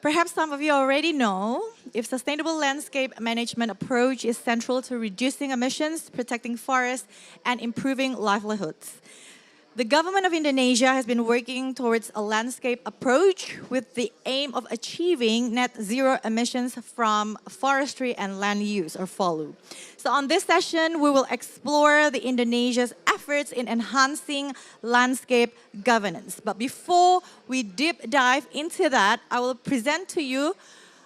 Perhaps some of you already know, if sustainable landscape management approach is central to reducing emissions, protecting forests, and improving livelihoods. The government of Indonesia has been working towards a landscape approach with the aim of achieving net zero emissions from forestry and land use, or AFOLU. So on this session, we will explore the Indonesia's efforts in enhancing landscape governance. But before we deep dive into that, I will present to you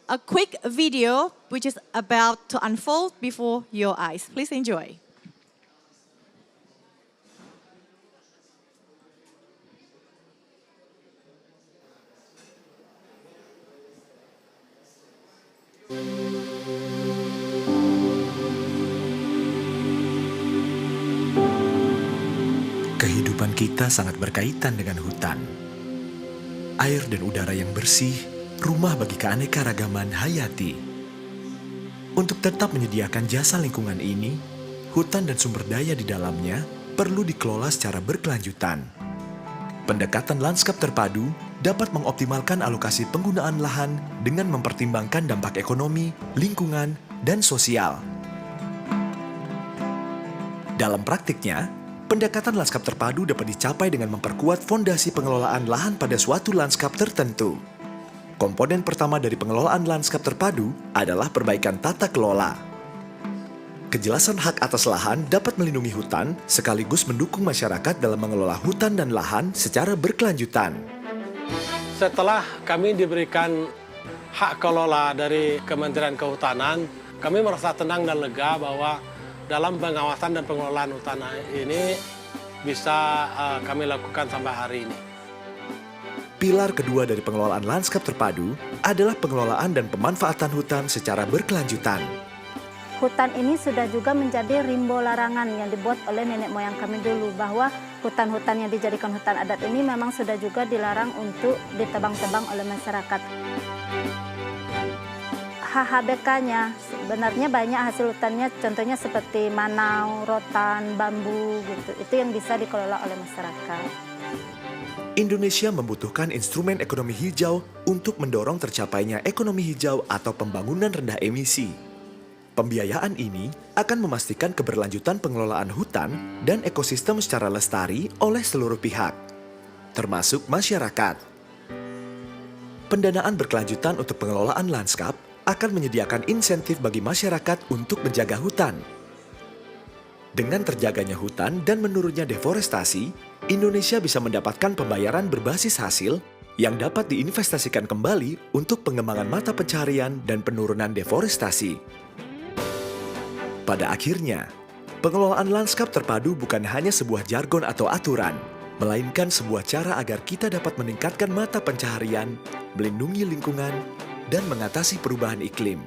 a quick video which is about to unfold before your eyes. Please enjoy. Kehidupan kita sangat berkaitan dengan hutan. Air dan udara yang bersih, rumah bagi keanekaragaman hayati. Untuk tetap menyediakan jasa lingkungan ini, hutan dan sumber daya di dalamnya perlu dikelola secara berkelanjutan. Pendekatan lanskap terpadu dapat mengoptimalkan alokasi penggunaan lahan dengan mempertimbangkan dampak ekonomi, lingkungan, dan sosial. Dalam praktiknya, pendekatan lanskap terpadu dapat dicapai dengan memperkuat fondasi pengelolaan lahan pada suatu lanskap tertentu. Komponen pertama dari pengelolaan lanskap terpadu adalah perbaikan tata kelola. Kejelasan hak atas lahan dapat melindungi hutan sekaligus mendukung masyarakat dalam mengelola hutan dan lahan secara berkelanjutan. Setelah kami diberikan hak kelola dari Kementerian Kehutanan, kami merasa tenang dan lega bahwa dalam pengawasan dan pengelolaan hutan ini bisa kami lakukan sampai hari ini. Pilar kedua dari pengelolaan lanskap terpadu adalah pengelolaan dan pemanfaatan hutan secara berkelanjutan. Hutan ini sudah juga menjadi rimbo larangan yang dibuat oleh nenek moyang kami dulu, bahwa hutan-hutan yang dijadikan hutan adat ini memang sudah juga dilarang untuk ditebang-tebang oleh masyarakat. HHBK-nya sebenarnya banyak hasil hutannya, contohnya seperti manau, rotan, bambu gitu. Itu yang bisa dikelola oleh masyarakat. Indonesia membutuhkan instrumen ekonomi hijau untuk mendorong tercapainya ekonomi hijau atau pembangunan rendah emisi. Pembiayaan ini akan memastikan keberlanjutan pengelolaan hutan dan ekosistem secara lestari oleh seluruh pihak, termasuk masyarakat. Pendanaan berkelanjutan untuk pengelolaan lanskap akan menyediakan insentif bagi masyarakat untuk menjaga hutan. Dengan terjaganya hutan dan menurunnya deforestasi, Indonesia bisa mendapatkan pembayaran berbasis hasil yang dapat diinvestasikan kembali untuk pengembangan mata pencaharian dan penurunan deforestasi. Pada akhirnya, pengelolaan lanskap terpadu bukan hanya sebuah jargon atau aturan, melainkan sebuah cara agar kita dapat meningkatkan mata pencaharian, melindungi lingkungan, dan mengatasi perubahan iklim.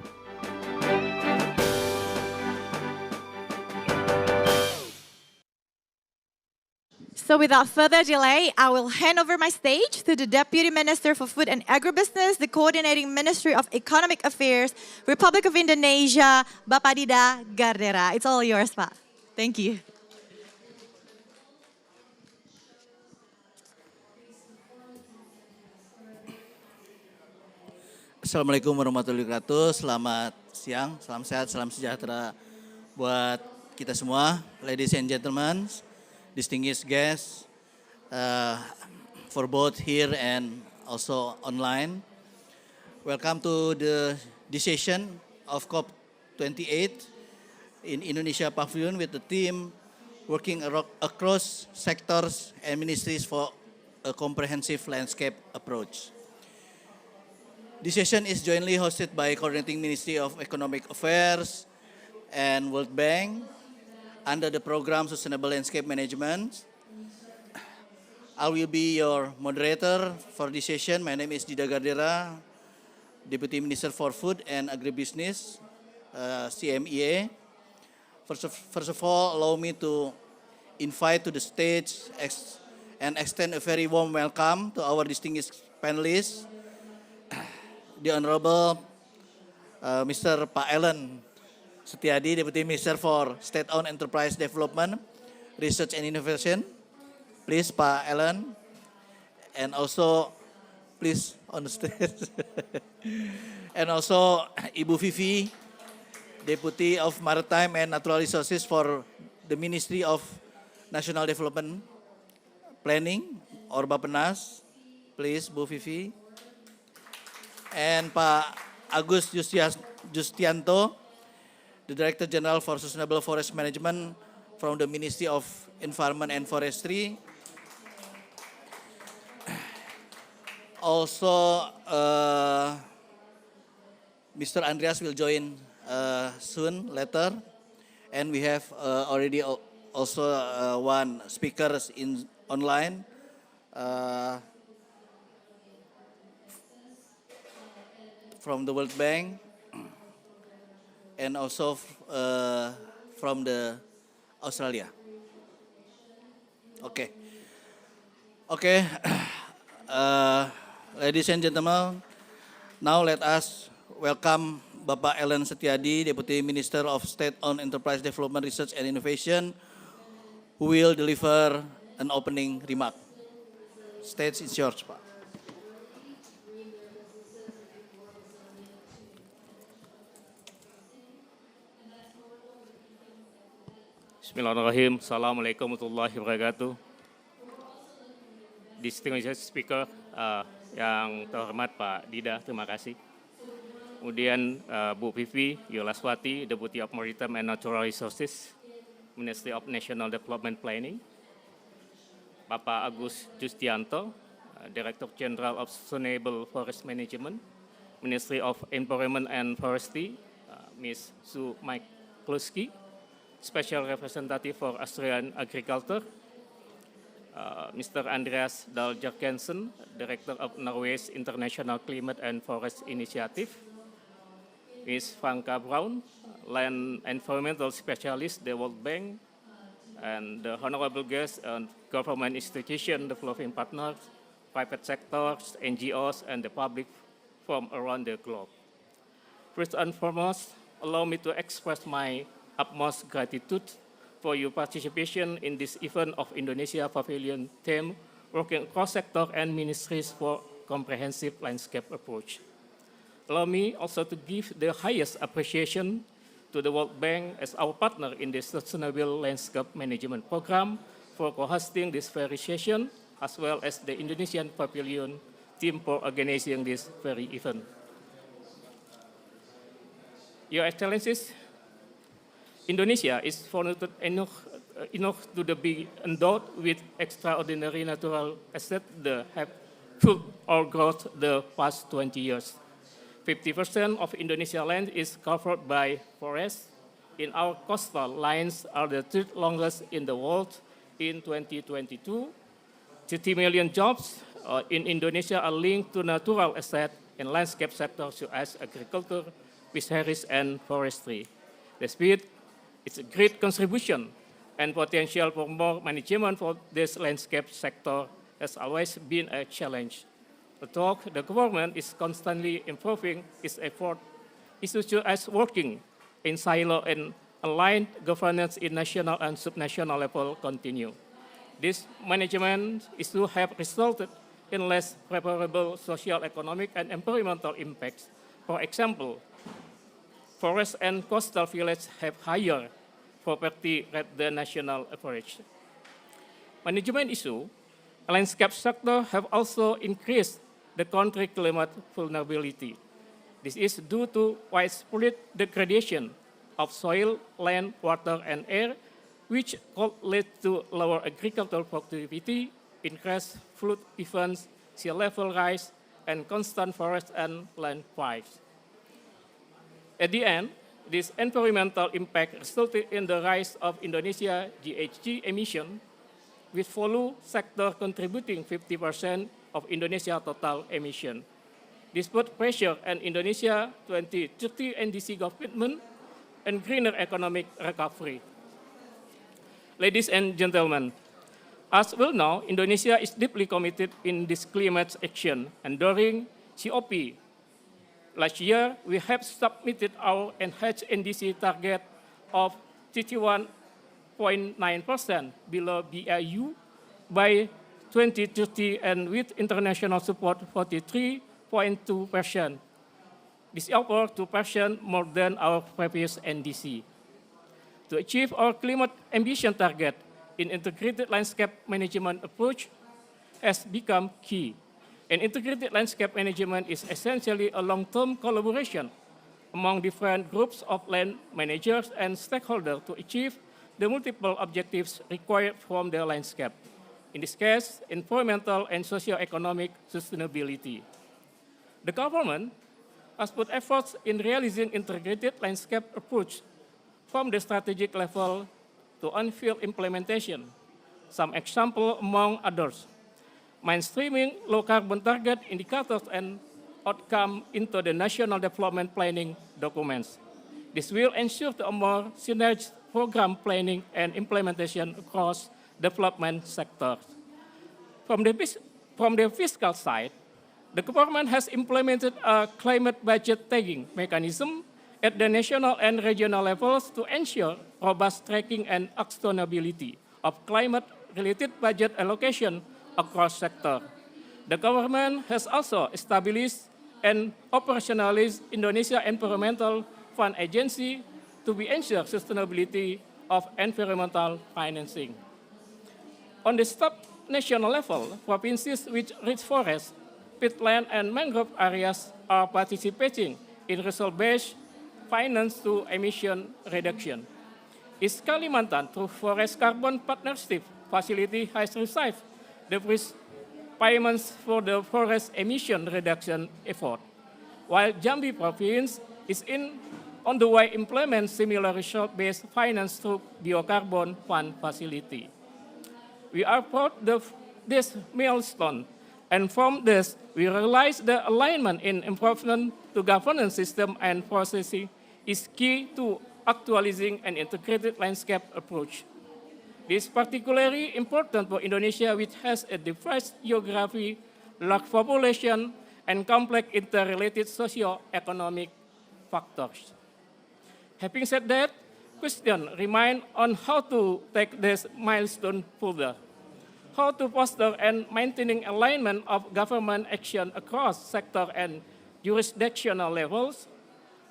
So without further delay, I will hand over my stage to the Deputy Minister for Food and Agribusiness, the Coordinating Ministry of Economic Affairs, Republic of Indonesia, Bapak Dida Gardera. It's all yours, Pak. Thank you. Assalamualaikum warahmatullahi wabarakatuh. Selamat siang, salam sehat, salam sejahtera buat kita semua, ladies and gentlemen, distinguished guests, for both here and also online. Welcome to this session of COP28 in Indonesia Pavilion with the team working across sectors and ministries for a comprehensive landscape approach. This session is jointly hosted by Coordinating Ministry of Economic Affairs and World Bank under the program Sustainable Landscape Management. I will be your moderator for this session. My name is Dida Gardera, Deputy Minister for Food and Agribusiness, CMEA. First of all, allow me to invite to the stage and extend a very warm welcome to our distinguished panelists, the Honorable Mr. Pak Ellen Setiadi, Deputy Minister for State-Owned Enterprise Development, Research and Innovation. Please, Pak Ellen. And also, please on stage. And also Ibu Vivi, Deputy of Maritime and Natural Resources for the Ministry of National Development Planning, or Bappenas. Please, Bu Vivi. And Pak Agus Justianto, the Director General for Sustainable Forest Management from the Ministry of Environment and Forestry. Also, Mr. Andreas will join soon, later. And we have already also one speaker online. From the World Bank and also from the Australia. Okay. Ladies and gentlemen, now let us welcome Bapak Ellen Setiadi, Deputy Minister of State on Enterprise Development, Research and Innovation, who will deliver an opening remark. Stage is yours, Pak. Bismillahirrahmanirrahim. Assalamualaikum warahmatullahi wabarakatuh. Distinguished speaker, yang terhormat Pak Dida, terima kasih. Kemudian Bu Vivi Yolaswati, Deputy of Maritime and Natural Resources, Ministry of National Development Planning. Bapak Agus Justianto, Director General of Sustainable Forest Management, Ministry of Environment and Forestry, Ms. Sue McCluskey, Special Representative for Australian Agriculture, Mr. Andreas Dahl-Jørgensen, Director of Norway's International Climate and Forest Initiative, Ms. Franka Brown, Land Environmental Specialist, the World Bank, and the honorable guests and government institutions, developing partners, private sectors, NGOs, and the public from around the globe. First and foremost, allow me to express my utmost gratitude for your participation in this event of Indonesia Pavilion theme, working across sector and ministries for comprehensive landscape approach. Allow me also to give the highest appreciation to the World Bank as our partner in the Sustainable Landscape Management Program for co-hosting this very session, as well as the Indonesian Pavilion team for organizing this very event. Your Excellencies, Indonesia is fortunate enough to be endowed with extraordinary natural assets that have fueled our growth the past 20 years. 50% of Indonesia's land is covered by forests. In our coastal lines are the third longest in the world. In 2022, 30 million jobs in Indonesia are linked to natural assets in landscape sectors such as agriculture, fisheries, and forestry. Despite its a great contribution and potential for more management for this landscape sector has always been a challenge. Although the government is constantly improving its effort, issues such as working in silo and aligned governance in national and subnational level continue. This management issues have resulted in less favorable social, economic, and environmental impacts. For example, forests and coastal villages have higher property rate than national average. Management issue, landscape sector have also increased the country climate vulnerability. This is due to widespread degradation of soil, land, water, and air, which could lead to lower agricultural productivity, increased flood events, sea level rise, and constant forest and land fires. At the end, this environmental impact resulted in the rise of Indonesia GHG emission, with AFOLU sector contributing 50% of Indonesia total emission. This put pressure on Indonesia 2030 NDC commitment and greener economic recovery. Ladies and gentlemen, as well now, Indonesia is deeply committed in this climate action, and during COP last year, we have submitted our enhanced NDC target of 31.9% below BAU by 2030, and with international support, 43% 0.2%. This is over 2% more than our previous NDC. To achieve our climate ambition target, an integrated landscape management approach has become key. An integrated landscape management is essentially a long-term collaboration among different groups of land managers and stakeholders to achieve the multiple objectives required from the landscape. In this case, environmental and socio-economic sustainability. The government has put efforts in realizing integrated landscape approach from the strategic level to on-field implementation. Some examples among others: mainstreaming low-carbon target indicators and outcome into the national development planning documents. This will ensure a more synergies program planning and implementation across development sectors. From the fiscal side, the government has implemented a climate budget tagging mechanism at the national and regional levels to ensure robust tracking and actionability of climate-related budget allocation across sectors. The government has also established and operationalized Indonesia Environmental Fund Agency to ensure sustainability of environmental financing. On the sub-national level, provinces with rich forests, peatland, and mangrove areas are participating in resource-based finance to emission reduction. East Kalimantan, through Forest Carbon Partnership Facility, has received the first payments for the forest emission reduction effort, while Jambi province is on the way implement similar resource-based finance through biocarbon fund facility. We are proud of this milestone, and from this, we realize the alignment in improvement to governance system and processing is key to actualizing an integrated landscape approach. This is particularly important for Indonesia, which has a diverse geography, large population, and complex interrelated socio-economic factors. Having said that, questions remain on how to take this milestone further. How to foster and maintaining alignment of government action across sector and jurisdictional levels,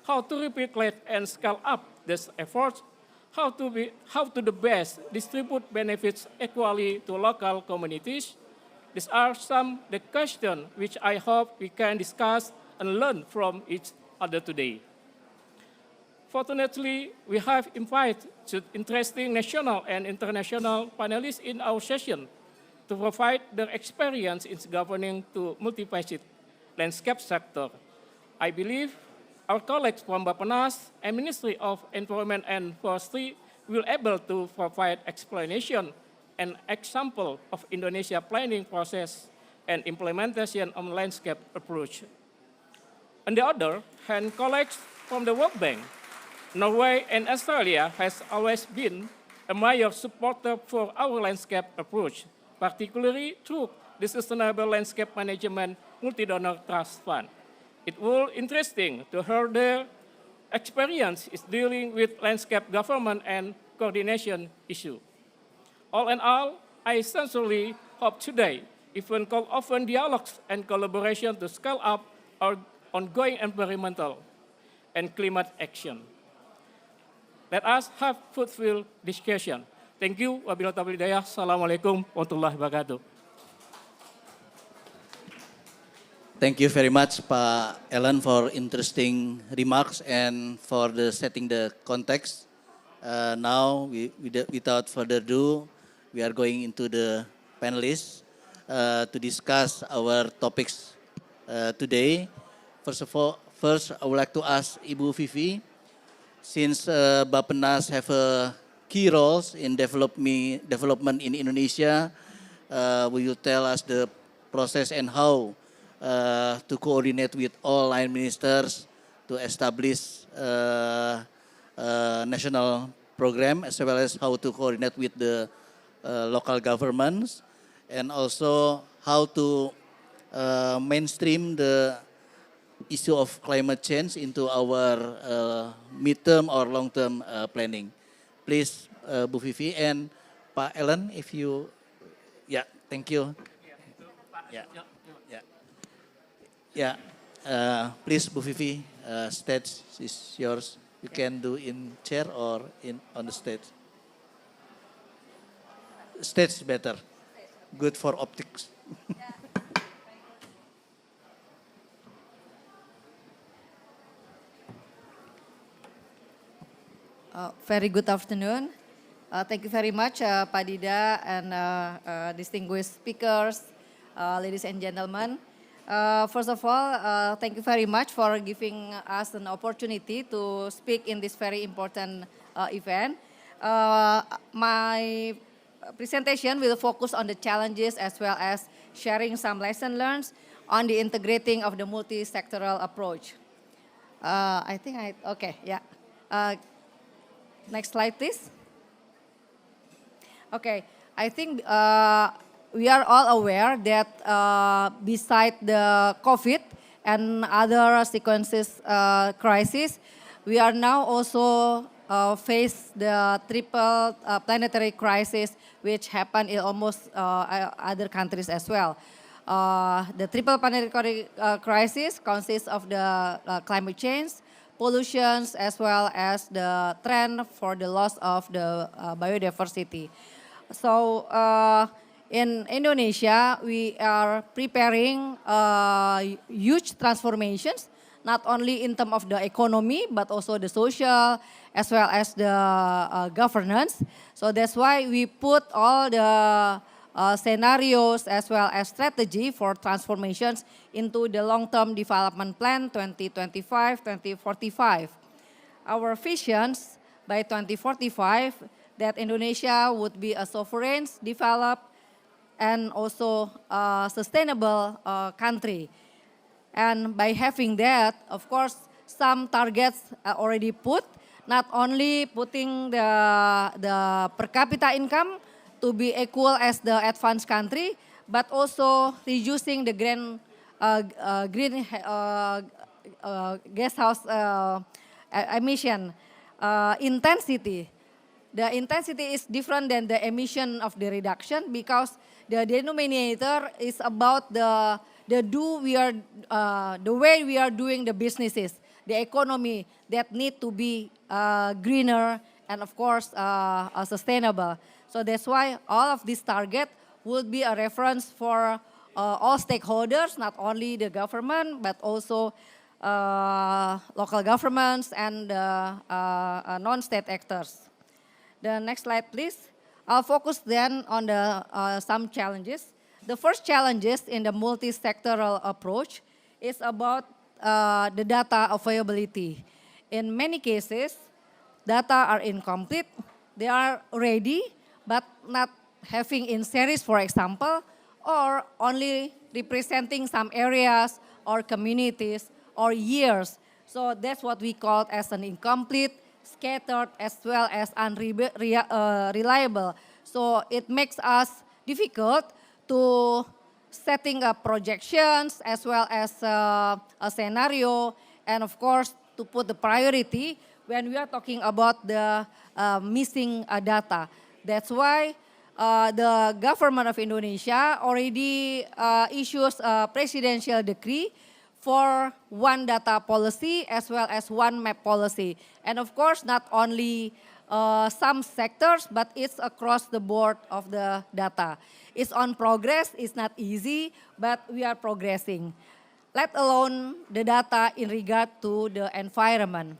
how to replicate and scale up these efforts, how to the best distribute benefits equally to local communities. These are some of the questions which I hope we can discuss and learn from each other today. Fortunately, we have invited interesting national and international panelists in our session to provide their experience in governing to multifaceted landscape sector. I believe our colleagues from Bappenas and Ministry of Environment and Forestry will able to provide explanation and example of Indonesia planning process and implementation of landscape approach. On the other hand, colleagues from the World Bank, Norway and Australia has always been a major supporter for our landscape approach, particularly through the Sustainable Landscape Management Multi-Donor Trust Fund. It will be interesting to hear their experience is dealing with landscape government and coordination issue. All in all, I sincerely hope today, even call open dialogues and collaboration to scale up our ongoing environmental and climate action. Let us have fruitful discussion. Thank you. Wabillahi taufiq wal hidayah. Assalamualaikum warahmatullahi wabarakatuh. Thank you very much, Pak Ellen, for interesting remarks and for setting the context. Now, without further ado, we are going into the panelists to discuss our topics today. First, I would like to ask Ibu Vivi, since Bappenas have a key roles in development in Indonesia, will you tell us the process and how to coordinate with all line ministers to establish national program, as well as how to coordinate with the local governments, and also how to mainstream the issue of climate change into our midterm or long-term planning. Please, Bu Vivi and Pak Ellen, if you, yeah, thank you. Yeah. Yeah, please, Bu Vivi, stage is yours. You can do in chair or on the stage. Stage is better. Good for optics. Very good afternoon. Thank you very much, Pak Dida and distinguished speakers, ladies and gentlemen. First of all, thank you very much for giving us an opportunity to speak in this very important event. My presentation will focus on the challenges as well as sharing some lesson learned on the integrating of the multi-sectoral approach. Next slide, please. Okay, I think we are all aware that beside the COVID and other sequences crisis, we are now also face the triple planetary crisis which happened in almost other countries as well. The triple planetary crisis consists of the climate change, pollutions, as well as the trend for the loss of the biodiversity. So in Indonesia, we are preparing huge transformations, not only in terms of the economy, but also the social, as well as the governance. So that's why we put all the scenarios as well as strategy for transformations into the long-term development plan 2025-2045. Our visions by 2045 that Indonesia would be a sovereign, developed, and also sustainable country. And by having that, of course, some targets are already put, not only putting the per capita income to be equal as the advanced country, but also reducing the green gas house emission intensity. The intensity is different than the emission of the reduction because the denominator is about the way we are doing the businesses, the economy that need to be greener and of course sustainable. So that's why all of these targets will be a reference for all stakeholders, not only the government, but also local governments and non-state actors. The next slide, please. I'll focus then on some challenges. The first challenges in the multi-sectoral approach is about the data availability. In many cases, data are incomplete. They are ready, but not having in series, for example, or only representing some areas or communities or years. So that's what we call as an incomplete, scattered, as well as unreliable. So it makes us difficult to setting up projections as well as a scenario, and of course to put the priority when we are talking about the missing data. That's why the government of Indonesia already issues a presidential decree for one data policy as well as one map policy. And of course, not only some sectors, but it's across the board of the data. It's on progress, it's not easy, but we are progressing. Let alone the data in regard to the environment.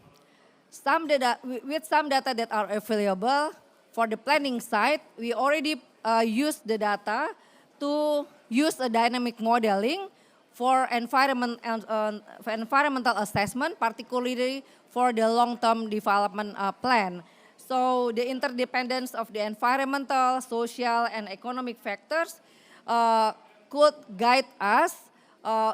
With some data that are available, for the planning side, we already use the data to use a dynamic modeling for environmental assessment, particularly for the long-term development plan. So the interdependence of the environmental, social, and economic factors could guide us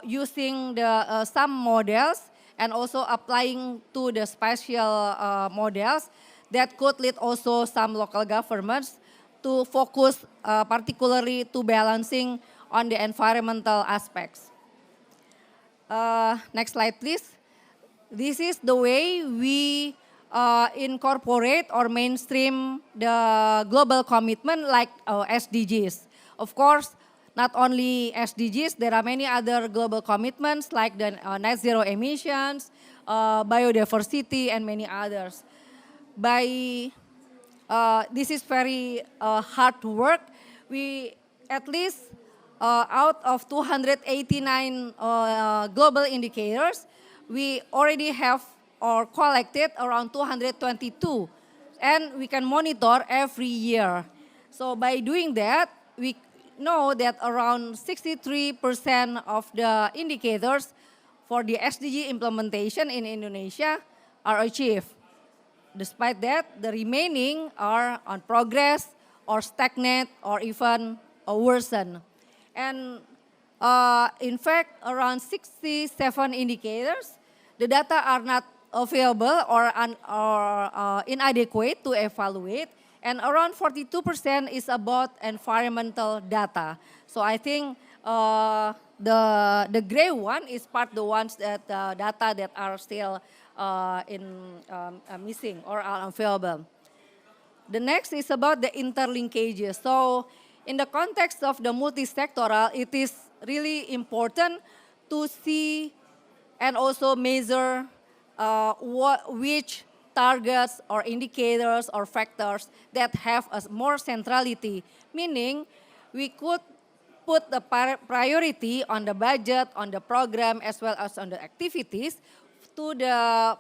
using some models and also applying to the spatial models that could lead also some local governments to focus particularly to balancing on the environmental aspects. Next slide, please. This is the way we incorporate or mainstream the global commitment like SDGs. Of course, not only SDGs, there are many other global commitments like the net zero emissions, biodiversity, and many others. This is very hard work. We at least out of 289 global indicators, we already have or collected around 222, and we can monitor every year. So by doing that, we know that around 63% of the indicators for the SDG implementation in Indonesia are achieved. Despite that, the remaining are on progress or stagnant or even worsen. And in fact, around 67 indicators, the data are not available or inadequate to evaluate, and around 42% is about environmental data. So I think the gray one is part the ones that data that are still missing or are unavailable. The next is about the interlinkages. So in the context of the multi-sectoral, it is really important to see and also measure which targets or indicators or factors that have a more centrality, meaning we could put the priority on the budget, on the program, as well as on the activities to the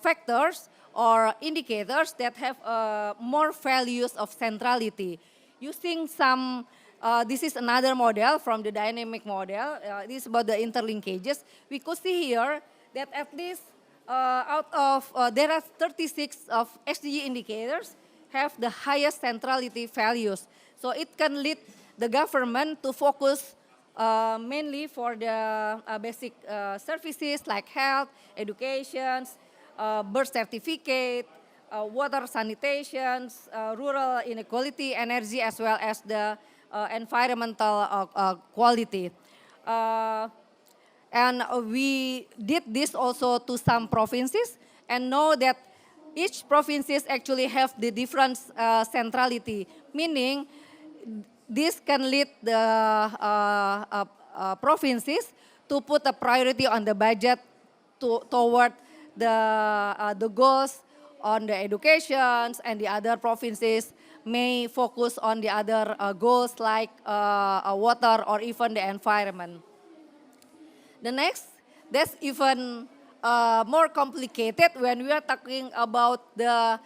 factors or indicators that have more values of centrality. Using some, this is another model from the dynamic model, this is about the interlinkages. We could see here that at least there are 36 of SDG indicators have the highest centrality values. So it can lead the government to focus mainly for the basic services like health, education, birth certificate, water sanitation, rural inequality, energy, as well as the environmental quality. And we did this also to some provinces and know that each provinces actually have the different centrality, meaning this can lead the provinces to put a priority on the budget toward the goals on the education, and the other provinces may focus on the other goals like water or even the environment. The next, that's even more complicated when we are talking about the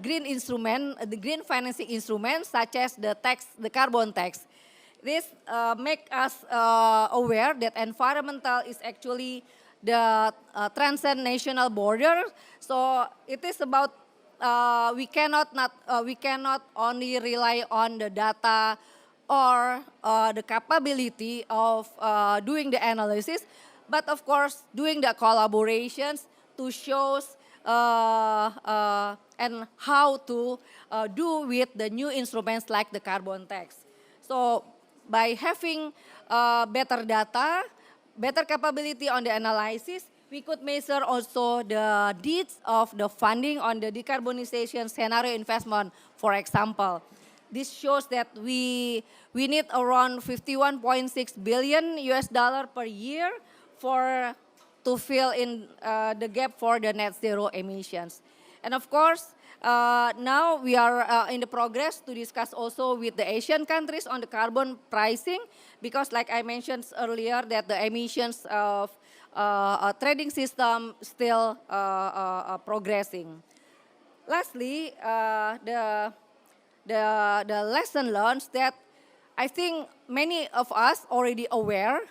green instrument, the green financing instruments such as the tax, the carbon tax. This make us aware that environmental is actually the transcend national border. So it is about we cannot only rely on the data or the capability of doing the analysis, but of course doing the collaborations to show and how to do with the new instruments like the carbon tax. So by having better data, better capability on the analysis, we could measure also the needs of the funding on the decarbonization scenario investment, for example. This shows that we need around 51.6 billion US dollar per year to fill in the gap for the net zero emissions. And of course, now we are in the progress to discuss also with the Asian countries on the carbon pricing, because like I mentioned earlier that the emissions of a trading system still progressing. Lastly, the lesson learned that I think many of us already aware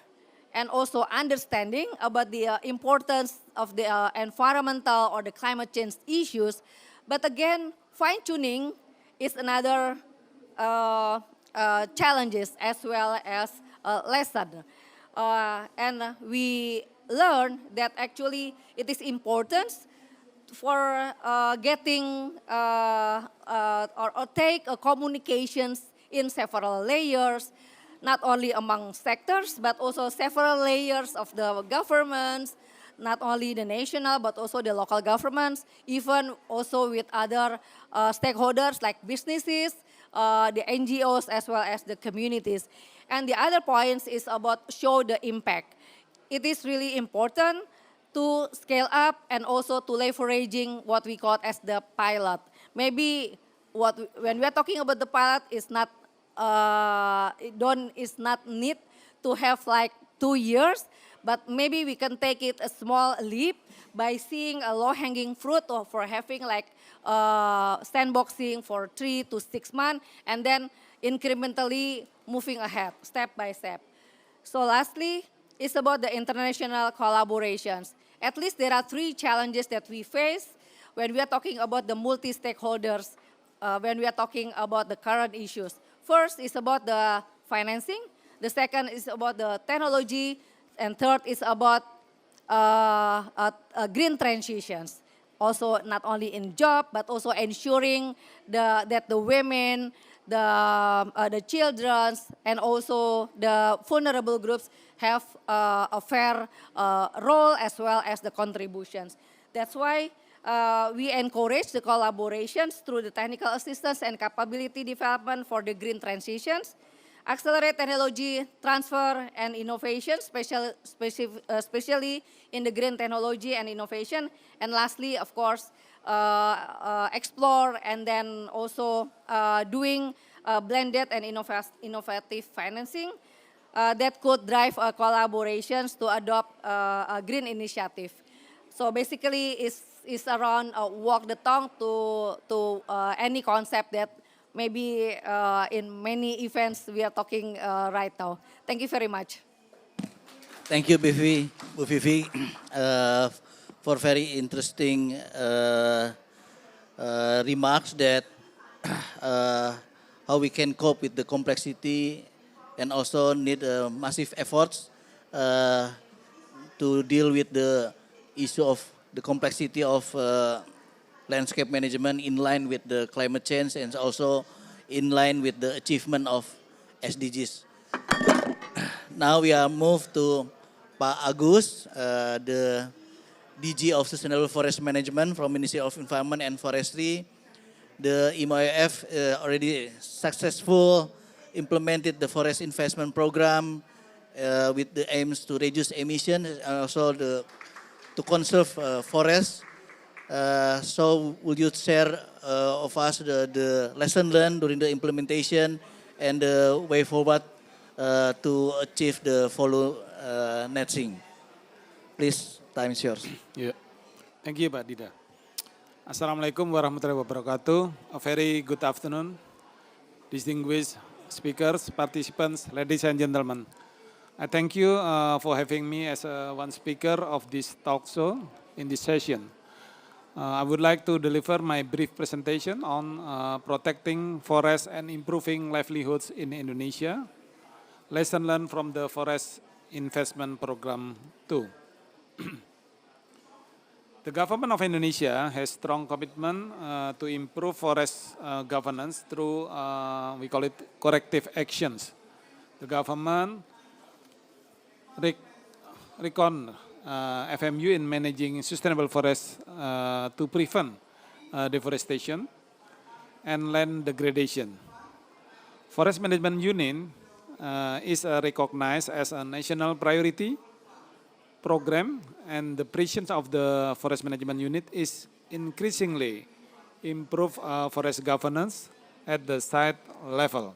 and also understanding about the importance of the environmental or the climate change issues. But again, fine-tuning is another challenges as well as a lesson. And we learn that actually it is important for getting or take communications in several layers, not only among sectors, but also several layers of the governments, not only the national, but also the local governments, even also with other stakeholders like businesses, the NGOs as well as the communities. And the other points is about show the impact. It is really important to scale up and also to leveraging what we call as the pilot. Maybe when we are talking about the pilot, it's not need to have like 2 years, but maybe we can take it a small leap by seeing a low-hanging fruit or for having like sandboxing for 3 to 6 months and then incrementally moving ahead, step by step. So lastly, it's about the international collaborations. At least there are 3 challenges that we face when we are talking about the multi-stakeholders, when we are talking about the current issues. First is about the financing. The second is about the technology. And third is about green transitions. Also not only in job, but also ensuring that the women, the children, and also the vulnerable groups have a fair role as well as the contributions. That's why we encourage the collaborations through the technical assistance and capability development for the green transitions, accelerate technology transfer and innovation, especially in the green technology and innovation. And lastly, of course, explore and then also doing blended and innovative financing that could drive collaborations to adopt a green initiative. So basically, it's around walk the talk to any concept that maybe in many events we are talking right now. Thank you very much. Thank you, Bu Vivi, for very interesting remarks that how we can cope with the complexity and also need massive efforts to deal with the issue of the complexity of landscape management in line with the climate change and also in line with the achievement of SDGs. Now we are moved to Pak Agus, the DG of Sustainable Forest Management from Ministry of Environment and Forestry. The MOF already successful implemented the forest investment program with the aims to reduce emissions and also to conserve forests. So will you share of us the lesson learned during the implementation and the way forward to achieve the follow netting? Please, time is yours. Yeah. Thank you, Pak Dida. Assalamualaikum warahmatullahi wabarakatuh. A very good afternoon, distinguished speakers, participants, ladies and gentlemen. I thank you for having me as one speaker of this talk show in this session. I would like to deliver my brief presentation on protecting forests and improving livelihoods in Indonesia. Lesson learned from the Forest Investment Program 2. The government of Indonesia has strong commitment to improve forest governance through, we call it corrective actions. The government reckon FMU in managing sustainable forests to prevent deforestation and land degradation. Forest Management Unit is recognized as a national priority program, and the presence of the Forest Management Unit is increasingly improve forest governance at the site level.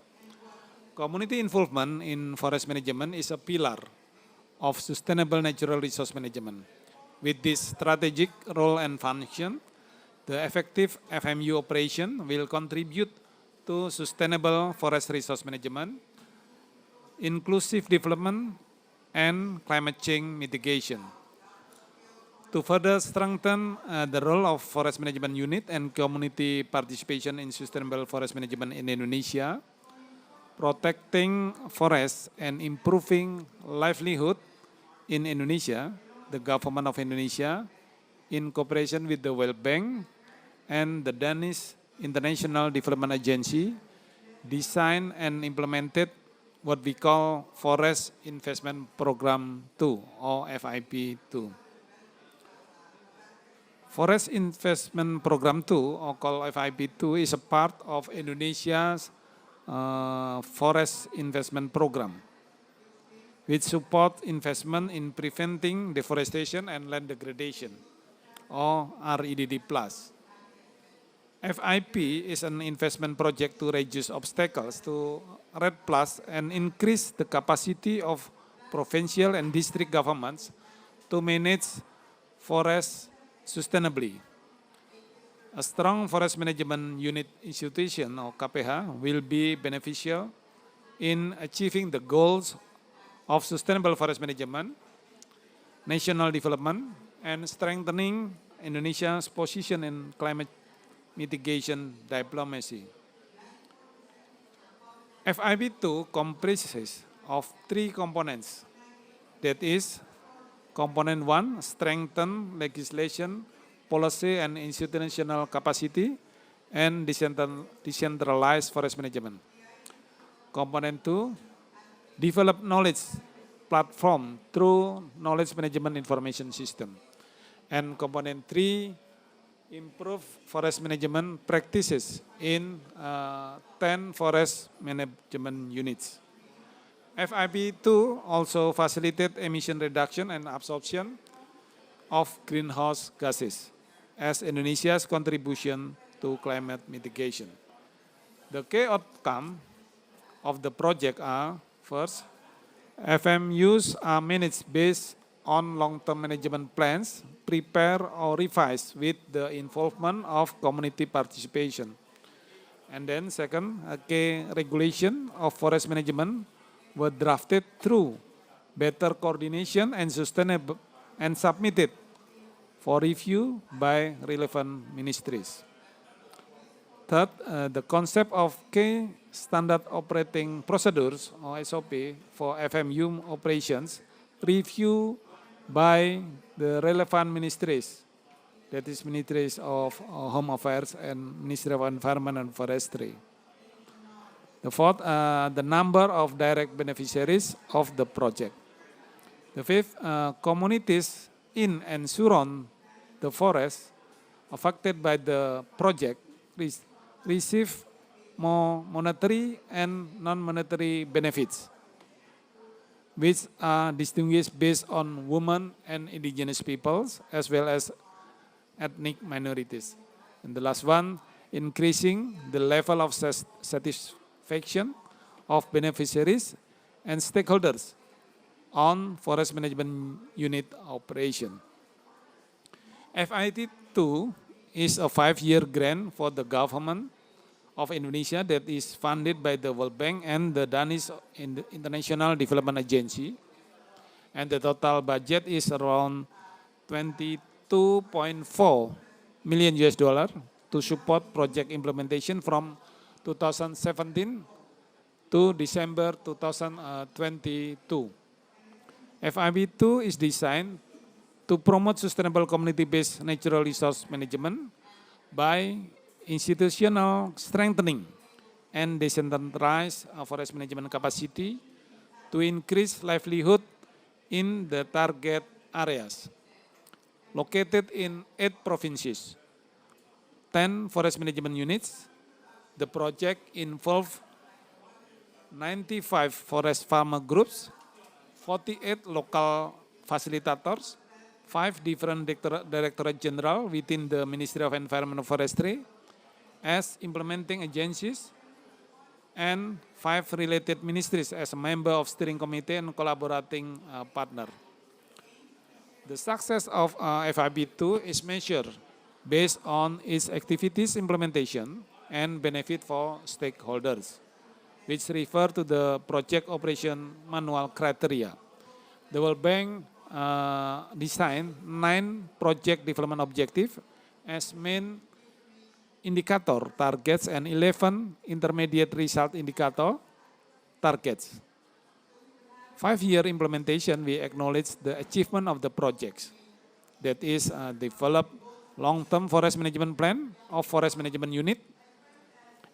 Community involvement in forest management is a pillar of sustainable natural resource management. With this strategic role and function, the effective FMU operation will contribute to sustainable forest resource management, inclusive development, and climate change mitigation. To further strengthen the role of Forest Management Unit and community participation in sustainable forest management in Indonesia, protecting forests and improving livelihood in Indonesia, the government of Indonesia, in cooperation with the World Bank and the Danish International Development Agency, designed and implemented what we call Forest Investment Program 2 or FIP 2. Forest Investment Program 2 or called FIP 2 is a part of Indonesia's forest investment program, which support investment in preventing deforestation and land degradation, or REDD+. FIP is an investment project to reduce obstacles to REDD+ and increase the capacity of provincial and district governments to manage forests sustainably. A strong forest management unit institution, or KPH, will be beneficial in achieving the goals of sustainable forest management, national development, and strengthening Indonesia's position in climate mitigation diplomacy. FIP2 comprises of 3 components. That is, component 1, strengthen legislation, policy, and institutional capacity, and decentralized forest management. Component 2, develop knowledge platform through knowledge management information system. And component 3, improve forest management practices in 10 forest management units. FIP2 also facilitate emission reduction and absorption of greenhouse gases as Indonesia's contribution to climate mitigation. The key outcome of the project are, first, FMUs are managed based on long-term management plans, prepared or revised with the involvement of community participation. And then second, a key regulation of forest management were drafted through better coordination and sustainable and submitted for review by relevant ministries. Third, the concept of key standard operating procedures, or SOP, for FMU operations review by the relevant ministries, that is Ministries of Home Affairs and Ministry of Environment and Forestry. The fourth, the number of direct beneficiaries of the project. The fifth, communities in and surround the forest affected by the project receive more monetary and non-monetary benefits, which are distinguished based on women and indigenous peoples as well as ethnic minorities. And the last one, increasing the level of satisfaction of beneficiaries and stakeholders on forest management unit operation. FIT2 is a 5-year grant for the government of Indonesia that is funded by the World Bank and the Danish International Development Agency. And the total budget is around 22.4 million US dollar to support project implementation from 2017 to December 2022. FIP2 is designed to promote sustainable community-based natural resource management by institutional strengthening and decentralized forest management capacity to increase livelihood in the target areas. Located in 8 provinces, 10 forest management units, the project involves 95 forest farmer groups, 48 local facilitators, 5 different Directorate General within the Ministry of Environment and Forestry as implementing agencies, and 5 related ministries as a member of steering committee and collaborating partner. The success of FIP2 is measured based on its activities implementation and benefit for stakeholders, which refer to the project operation manual criteria. The World Bank designed 9 project development objectives as main indicator targets and 11 intermediate result indicator targets. 5-year implementation, we acknowledge the achievement of the projects. That is, develop long-term forest management plan of forest management unit,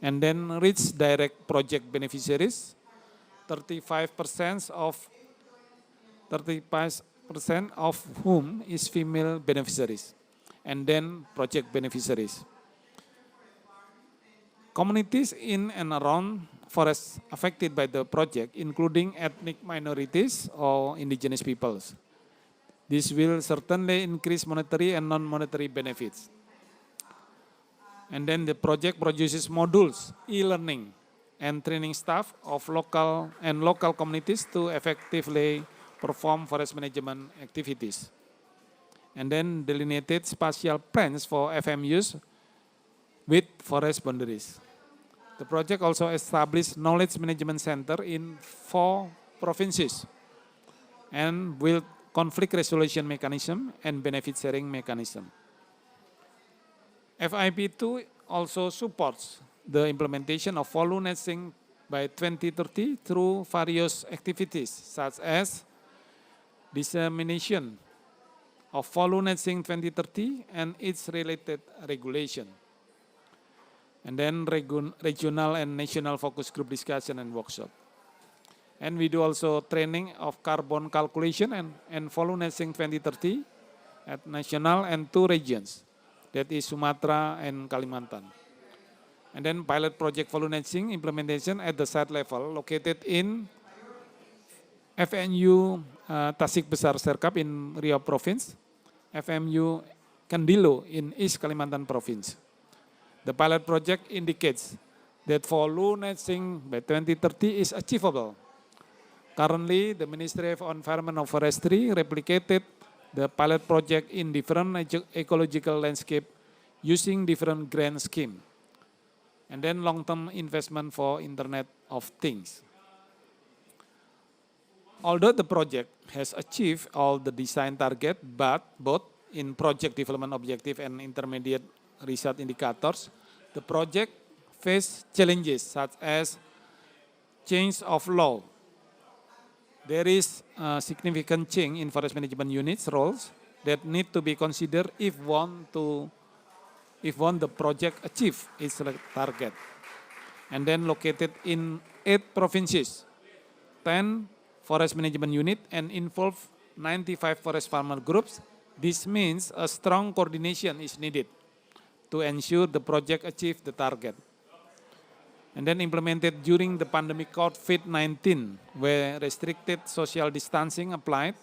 and then reach direct project beneficiaries, 35% of whom is female beneficiaries, and then project beneficiaries. Communities in and around forests affected by the project, including ethnic minorities or indigenous peoples. This will certainly increase monetary and non-monetary benefits. And then the project produces modules, e-learning, and training staff of local communities to effectively perform forest management activities. And then delineated spatial plans for FMUs with forest boundaries. The project also established knowledge management center in 4 provinces and built conflict resolution mechanism and benefit sharing mechanism. FIP2 also supports the implementation of AFOLU netting by 2030 through various activities such as dissemination of AFOLU netting 2030 and its related regulation. And then regional and national focus group discussion and workshop. And we do also training of carbon calculation and AFOLU netting 2030 at national and 2 regions. That is Sumatra and Kalimantan. And then pilot project AFOLU netting implementation at the site level located in FNU Tasik Besar Serkap in Riau Province, FMU Kandilo in East Kalimantan Province. The pilot project indicates that AFOLU netting by 2030 is achievable. Currently, the Ministry of Environment and Forestry replicated the pilot project in different ecological landscape using different grant scheme. And then long-term investment for Internet of Things. Although the project has achieved all the design target, but both in project development objective and intermediate result indicators, the project faced challenges such as change of law. There is a significant change in forest management units roles that need to be considered if the project achieve its target. And then located in 8 provinces, 10 forest management unit and involve 95 forest farmer groups. This means a strong coordination is needed to ensure the project achieve the target. And then implemented during the pandemic COVID-19, where restricted social distancing applied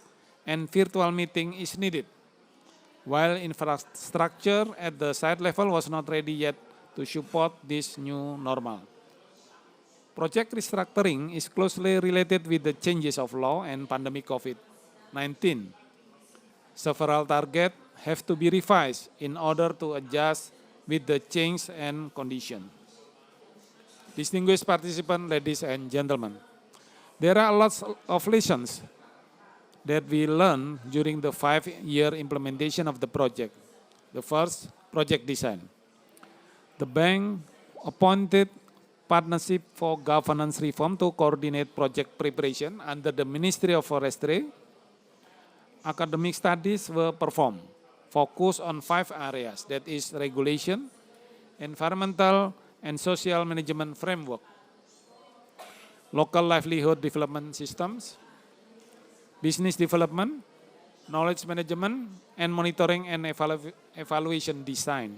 and virtual meeting is needed, while infrastructure at the site level was not ready yet to support this new normal. Project restructuring is closely related with the changes of law and pandemic COVID-19. Several targets have to be revised in order to adjust with the change and condition. Distinguished participants, ladies and gentlemen, there are lots of lessons that we learned during the 5-year implementation of the project. The first, project design. The bank appointed Partnership for Governance Reform to coordinate project preparation under the Ministry of Forestry. Academic studies were performed, focused on 5 areas, that is regulation, environmental and social management framework, local livelihood development systems, business development, knowledge management, and monitoring and evaluation design.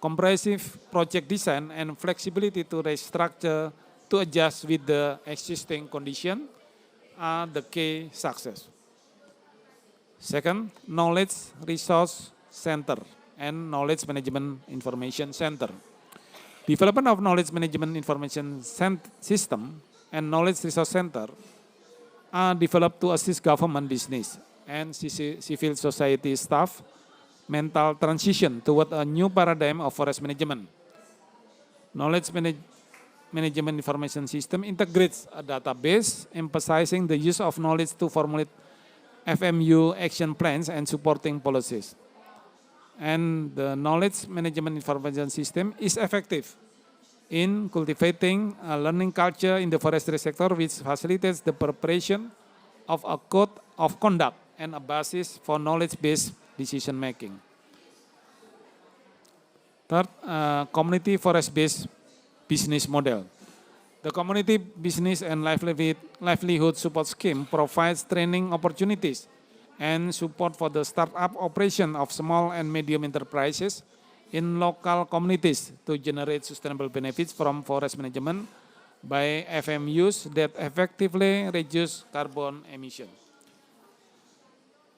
Comprehensive project design and flexibility to restructure to adjust with the existing condition are the key success. Second, knowledge resource center and knowledge management information center. Development of knowledge management information system and knowledge resource center are developed to assist government, business, and civil society staff mental transition toward a new paradigm of forest management. Knowledge management information system integrates a database emphasizing the use of knowledge to formulate FMU action plans and supporting policies. And the knowledge management information system is effective in cultivating a learning culture in the forestry sector, which facilitates the preparation of a code of conduct and a basis for knowledge-based decision making. Third, community forest-based business model. The community business and livelihood support scheme provides training opportunities and support for the startup operation of small and medium enterprises in local communities to generate sustainable benefits from forest management by FMUs that effectively reduce carbon emission.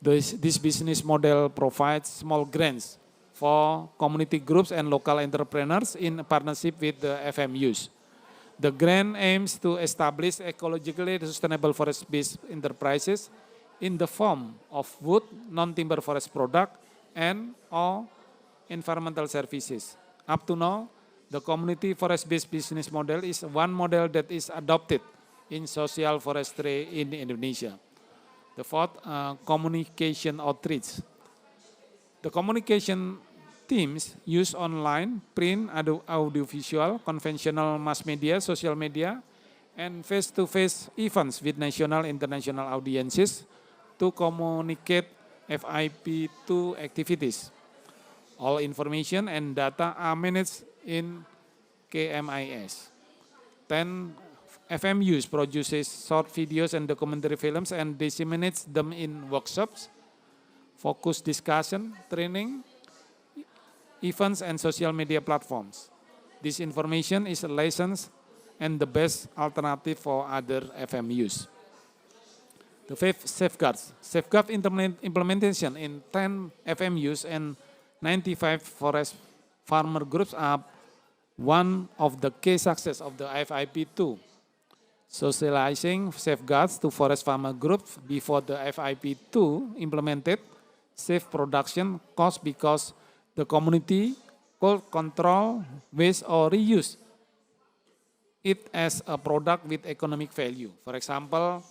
This business model provides small grants for community groups and local entrepreneurs in partnership with the FMUs. The grant aims to establish ecologically sustainable forest-based enterprises in the form of wood, non-timber forest product, and or environmental services. Up to now, the community forest-based business model is one model that is adopted in social forestry in Indonesia. The fourth, communication outreach. The communication teams use online, print, audiovisual, conventional mass media, social media, and face-to-face events with national and international audiences to communicate FIP2 activities. All information and data are managed in KMIS. 10 FMUs produces short videos and documentary films and disseminates them in workshops, focus discussion, training, events, and social media platforms. This information is licensed and the best alternative for other FMUs. The fifth, safeguards. Safeguard implementation in 10 FMUs and 95 forest farmer groups are one of the key success of the FIP2. Socializing safeguards to forest farmer groups before the FIP2 implemented save production cost because the community could control, waste, or reuse it as a product with economic value. For example,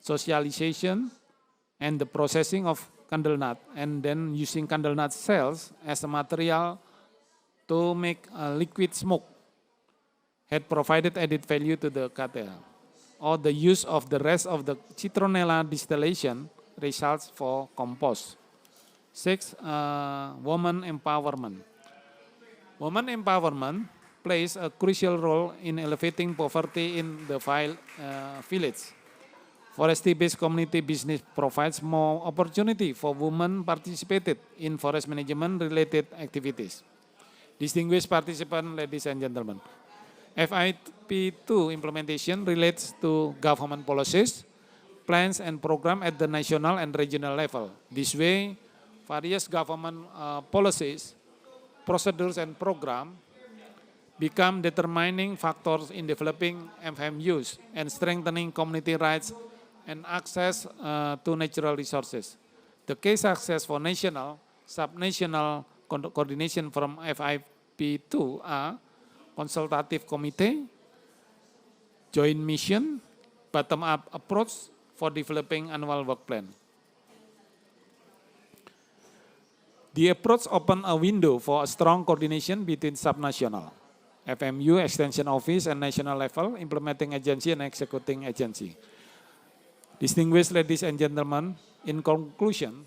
socialization and the processing of candle nut, and then using candle nut cells as a material to make a liquid smoke had provided added value to the cartel. Or the use of the rest of the citronella distillation results for compost. 6, woman empowerment. Woman empowerment plays a crucial role in elevating poverty in the village. Forestry-based community business provides more opportunity for women participated in forest management-related activities. Distinguished participants, ladies and gentlemen, FIP2 implementation relates to government policies, plans, and programs at the national and regional level. This way, various government policies, procedures, and programs become determining factors in developing FMUs and strengthening community rights and access to natural resources. The key success for national, subnational coordination from FIP2 are consultative committee, joint mission, bottom-up approach for developing annual work plan. The approach opened a window for a strong coordination between subnational, FMU, Extension Office, and national level, implementing agency and executing agency. Distinguished ladies and gentlemen, in conclusion,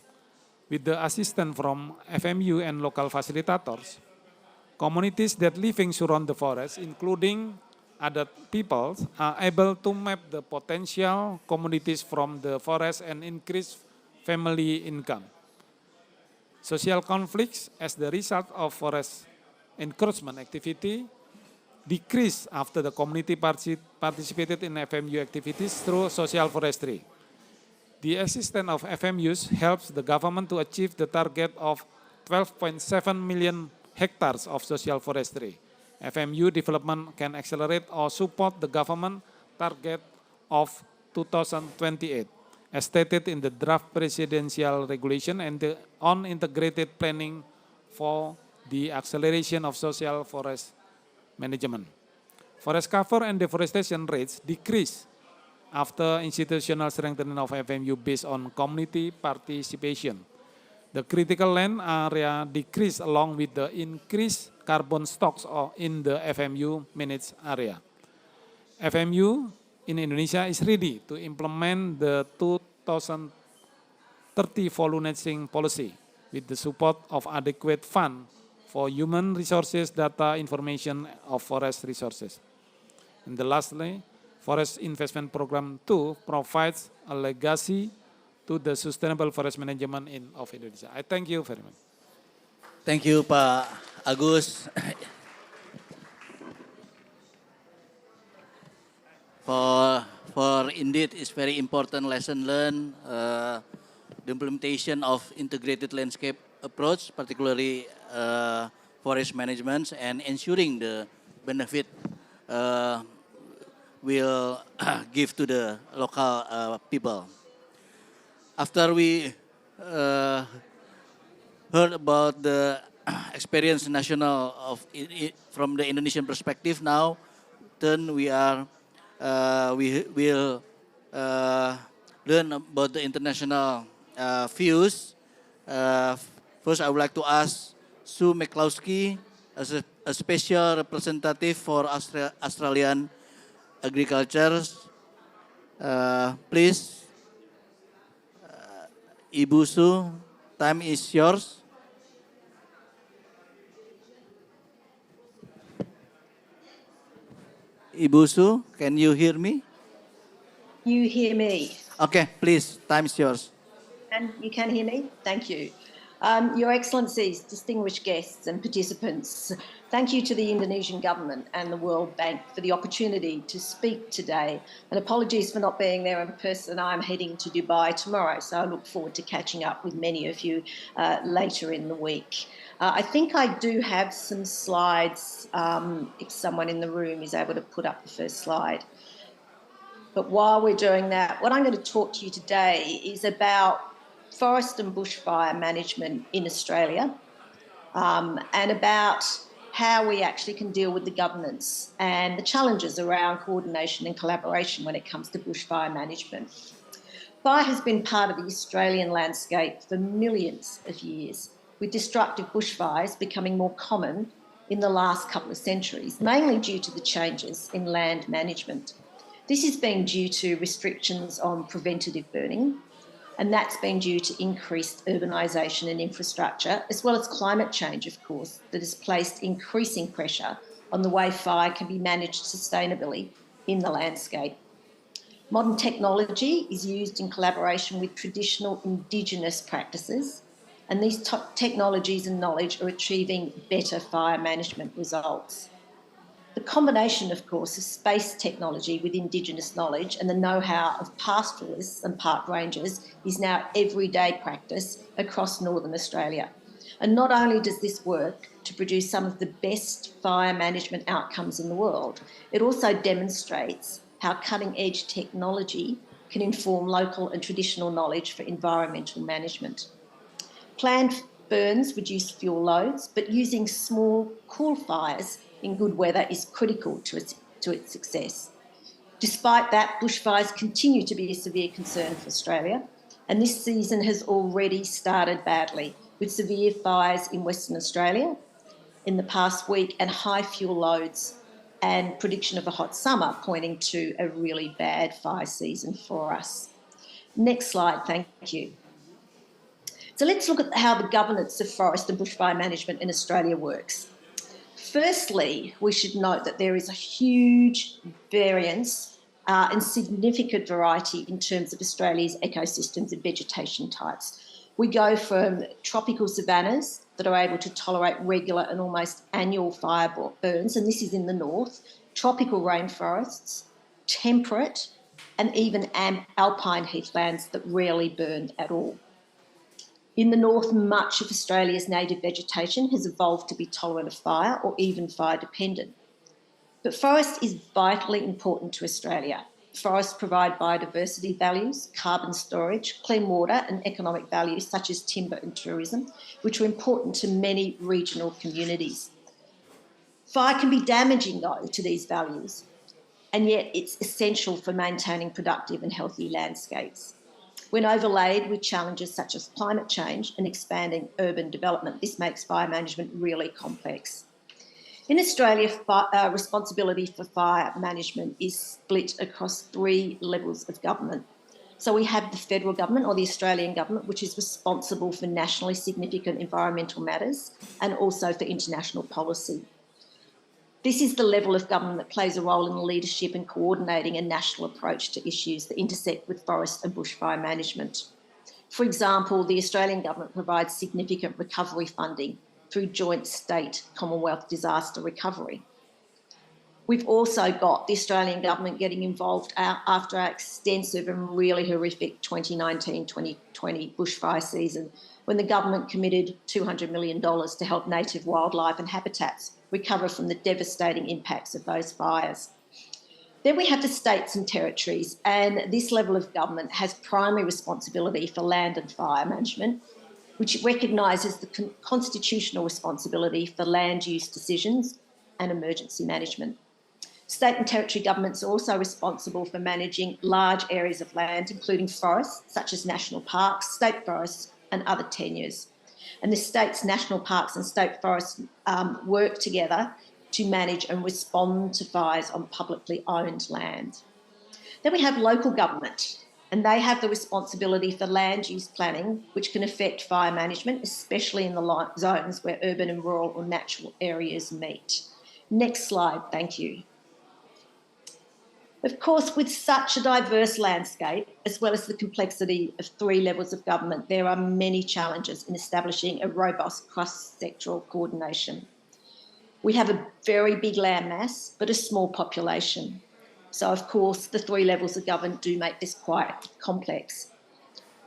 with the assistance from FMU and local facilitators, communities that living surround the forest, including other peoples, are able to map the potential communities from the forest and increase family income. Social conflicts as the result of forest encroachment activity decrease after the community participated in FMU activities through social forestry. The existence of FMUs helps the government to achieve the target of 12.7 million hectares of social forestry. FMU development can accelerate or support the government target of 2028, as stated in the draft presidential regulation and on integrated planning for the acceleration of social forest management. Forest cover and deforestation rates decrease after institutional strengthening of FMU based on community participation. The critical land area decreased along with the increased carbon stocks in the FMU managed area. FMU in Indonesia is ready to implement the 2030 voluntary policy with the support of adequate fund for human resources, data, information of forest resources. And lastly, Forest Investment Program 2 provides a legacy to the sustainable forest management of Indonesia. I thank you very much. Thank you, Pak Agus, for indeed it's very important lesson learned, the implementation of integrated landscape approach, particularly forest management, and ensuring the benefit will give to the local people. After we heard about the experience national of from the Indonesian perspective, now then we will learn about the international views. First, I would like to ask Sue McCloskey as a special representative for Australian agriculture. Please, Ibu Sue, time is yours. Ibu Sue, can you hear me? You hear me? Okay, please, time is yours. And you can hear me? Thank you. Your Excellencies, distinguished guests and participants, thank you to the Indonesian government and the World Bank for the opportunity to speak today. And apologies for not being there in person. I'm heading to Dubai tomorrow, so I look forward to catching up with many of you later in the week. I think I do have some slides, if someone in the room is able to put up the first slide. But while we're doing that, what I'm going to talk to you today is about forest and bushfire management in Australia, and about how we actually can deal with the governance and the challenges around coordination and collaboration when it comes to bushfire management. Fire has been part of the Australian landscape for millions of years, with destructive bushfires becoming more common in the last couple of centuries, mainly due to the changes in land management. This has been due to restrictions on preventative burning, and that's been due to increased urbanisation and infrastructure, as well as climate change, of course, that has placed increasing pressure on the way fire can be managed sustainably in the landscape. Modern technology is used in collaboration with traditional Indigenous practices, and these technologies and knowledge are achieving better fire management results. The combination, of course, of space technology with Indigenous knowledge and the know-how of pastoralists and park rangers is now everyday practice across Northern Australia. And not only does this work to produce some of the best fire management outcomes in the world, it also demonstrates how cutting-edge technology can inform local and traditional knowledge for environmental management. Planned burns reduce fuel loads, but using small, cool fires in good weather is critical to its success. Despite that, bushfires continue to be a severe concern for Australia, and this season has already started badly, with severe fires in Western Australia in the past week and high fuel loads and prediction of a hot summer pointing to a really bad fire season for us. Next slide, thank you. So let's look at how the governance of forest and bushfire management in Australia works. Firstly, we should note that there is a huge variance and significant variety in terms of Australia's ecosystems and vegetation types. We go from tropical savannas that are able to tolerate regular and almost annual fire burns, and this is in the north, tropical rainforests, temperate, and even alpine heathlands that rarely burn at all. In the north, much of Australia's native vegetation has evolved to be tolerant of fire or even fire dependent. But forest is vitally important to Australia. Forests provide biodiversity values, carbon storage, clean water and economic values such as timber and tourism, which are important to many regional communities. Fire can be damaging, though, to these values, and yet it's essential for maintaining productive and healthy landscapes. When overlaid with challenges such as climate change and expanding urban development, this makes fire management really complex. In Australia, responsibility for fire management is split across 3 levels of government. So we have the federal government, or the Australian government, which is responsible for nationally significant environmental matters and also for international policy. This is the level of government that plays a role in the leadership and coordinating a national approach to issues that intersect with forest and bushfire management. For example, the Australian government provides significant recovery funding through joint state Commonwealth disaster recovery. We've also got the Australian government getting involved after our extensive and really horrific 2019-2020 bushfire season, when the government committed $200 million to help native wildlife and habitats recover from the devastating impacts of those fires. Then we have the states and territories, and this level of government has primary responsibility for land and fire management, which recognises the constitutional responsibility for land use decisions and emergency management. State and territory governments are also responsible for managing large areas of land, including forests, such as national parks, state forests, and other tenures. And the state's national parks and state forests work together to manage and respond to fires on publicly owned land. Then we have local government, and they have the responsibility for land use planning, which can affect fire management, especially in the zones where urban and rural or natural areas meet. Next slide, thank you. Of course, with such a diverse landscape, as well as the complexity of 3 levels of government, there are many challenges in establishing a robust cross-sectoral coordination. We have a very big land mass, but a small population. So, of course, the 3 levels of government do make this quite complex.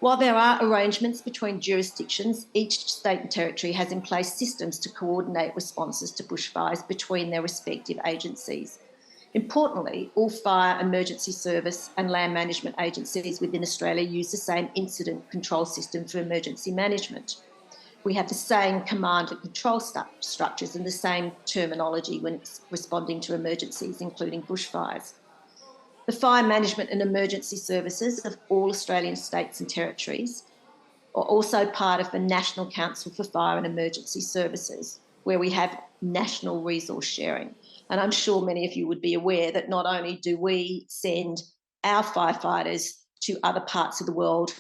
While there are arrangements between jurisdictions, each state and territory has in place systems to coordinate responses to bushfires between their respective agencies. Importantly, all fire, emergency service and land management agencies within Australia use the same incident control system for emergency management. We have the same command and control structures and the same terminology when responding to emergencies, including bushfires. The fire management and emergency services of all Australian states and territories are also part of the National Council for Fire and Emergency Services, where we have national resource sharing. And I'm sure many of you would be aware that not only do we send our firefighters to other parts of the world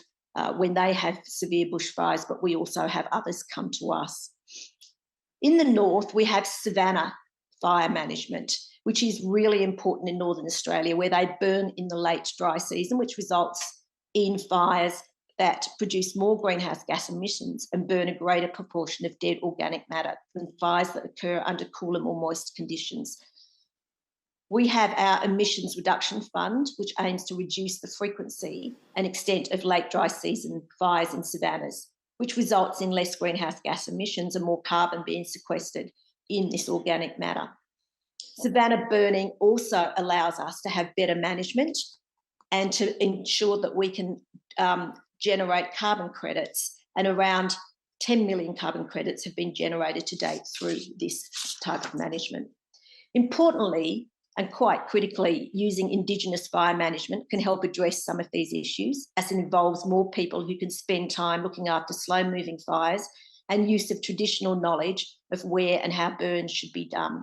when they have severe bushfires, but we also have others come to us. In the north, we have savanna fire management, which is really important in Northern Australia, where they burn in the late dry season, which results in fires that produce more greenhouse gas emissions and burn a greater proportion of dead organic matter than fires that occur under cooler, more moist conditions. We have our emissions reduction fund, which aims to reduce the frequency and extent of late dry season fires in savannas, which results in less greenhouse gas emissions and more carbon being sequestered in this organic matter. Savanna burning also allows us to have better management and to ensure that we can generate carbon credits, and around 10 million carbon credits have been generated to date through this type of management. Importantly, and quite critically, using Indigenous fire management can help address some of these issues, as it involves more people who can spend time looking after slow-moving fires and use of traditional knowledge of where and how burns should be done.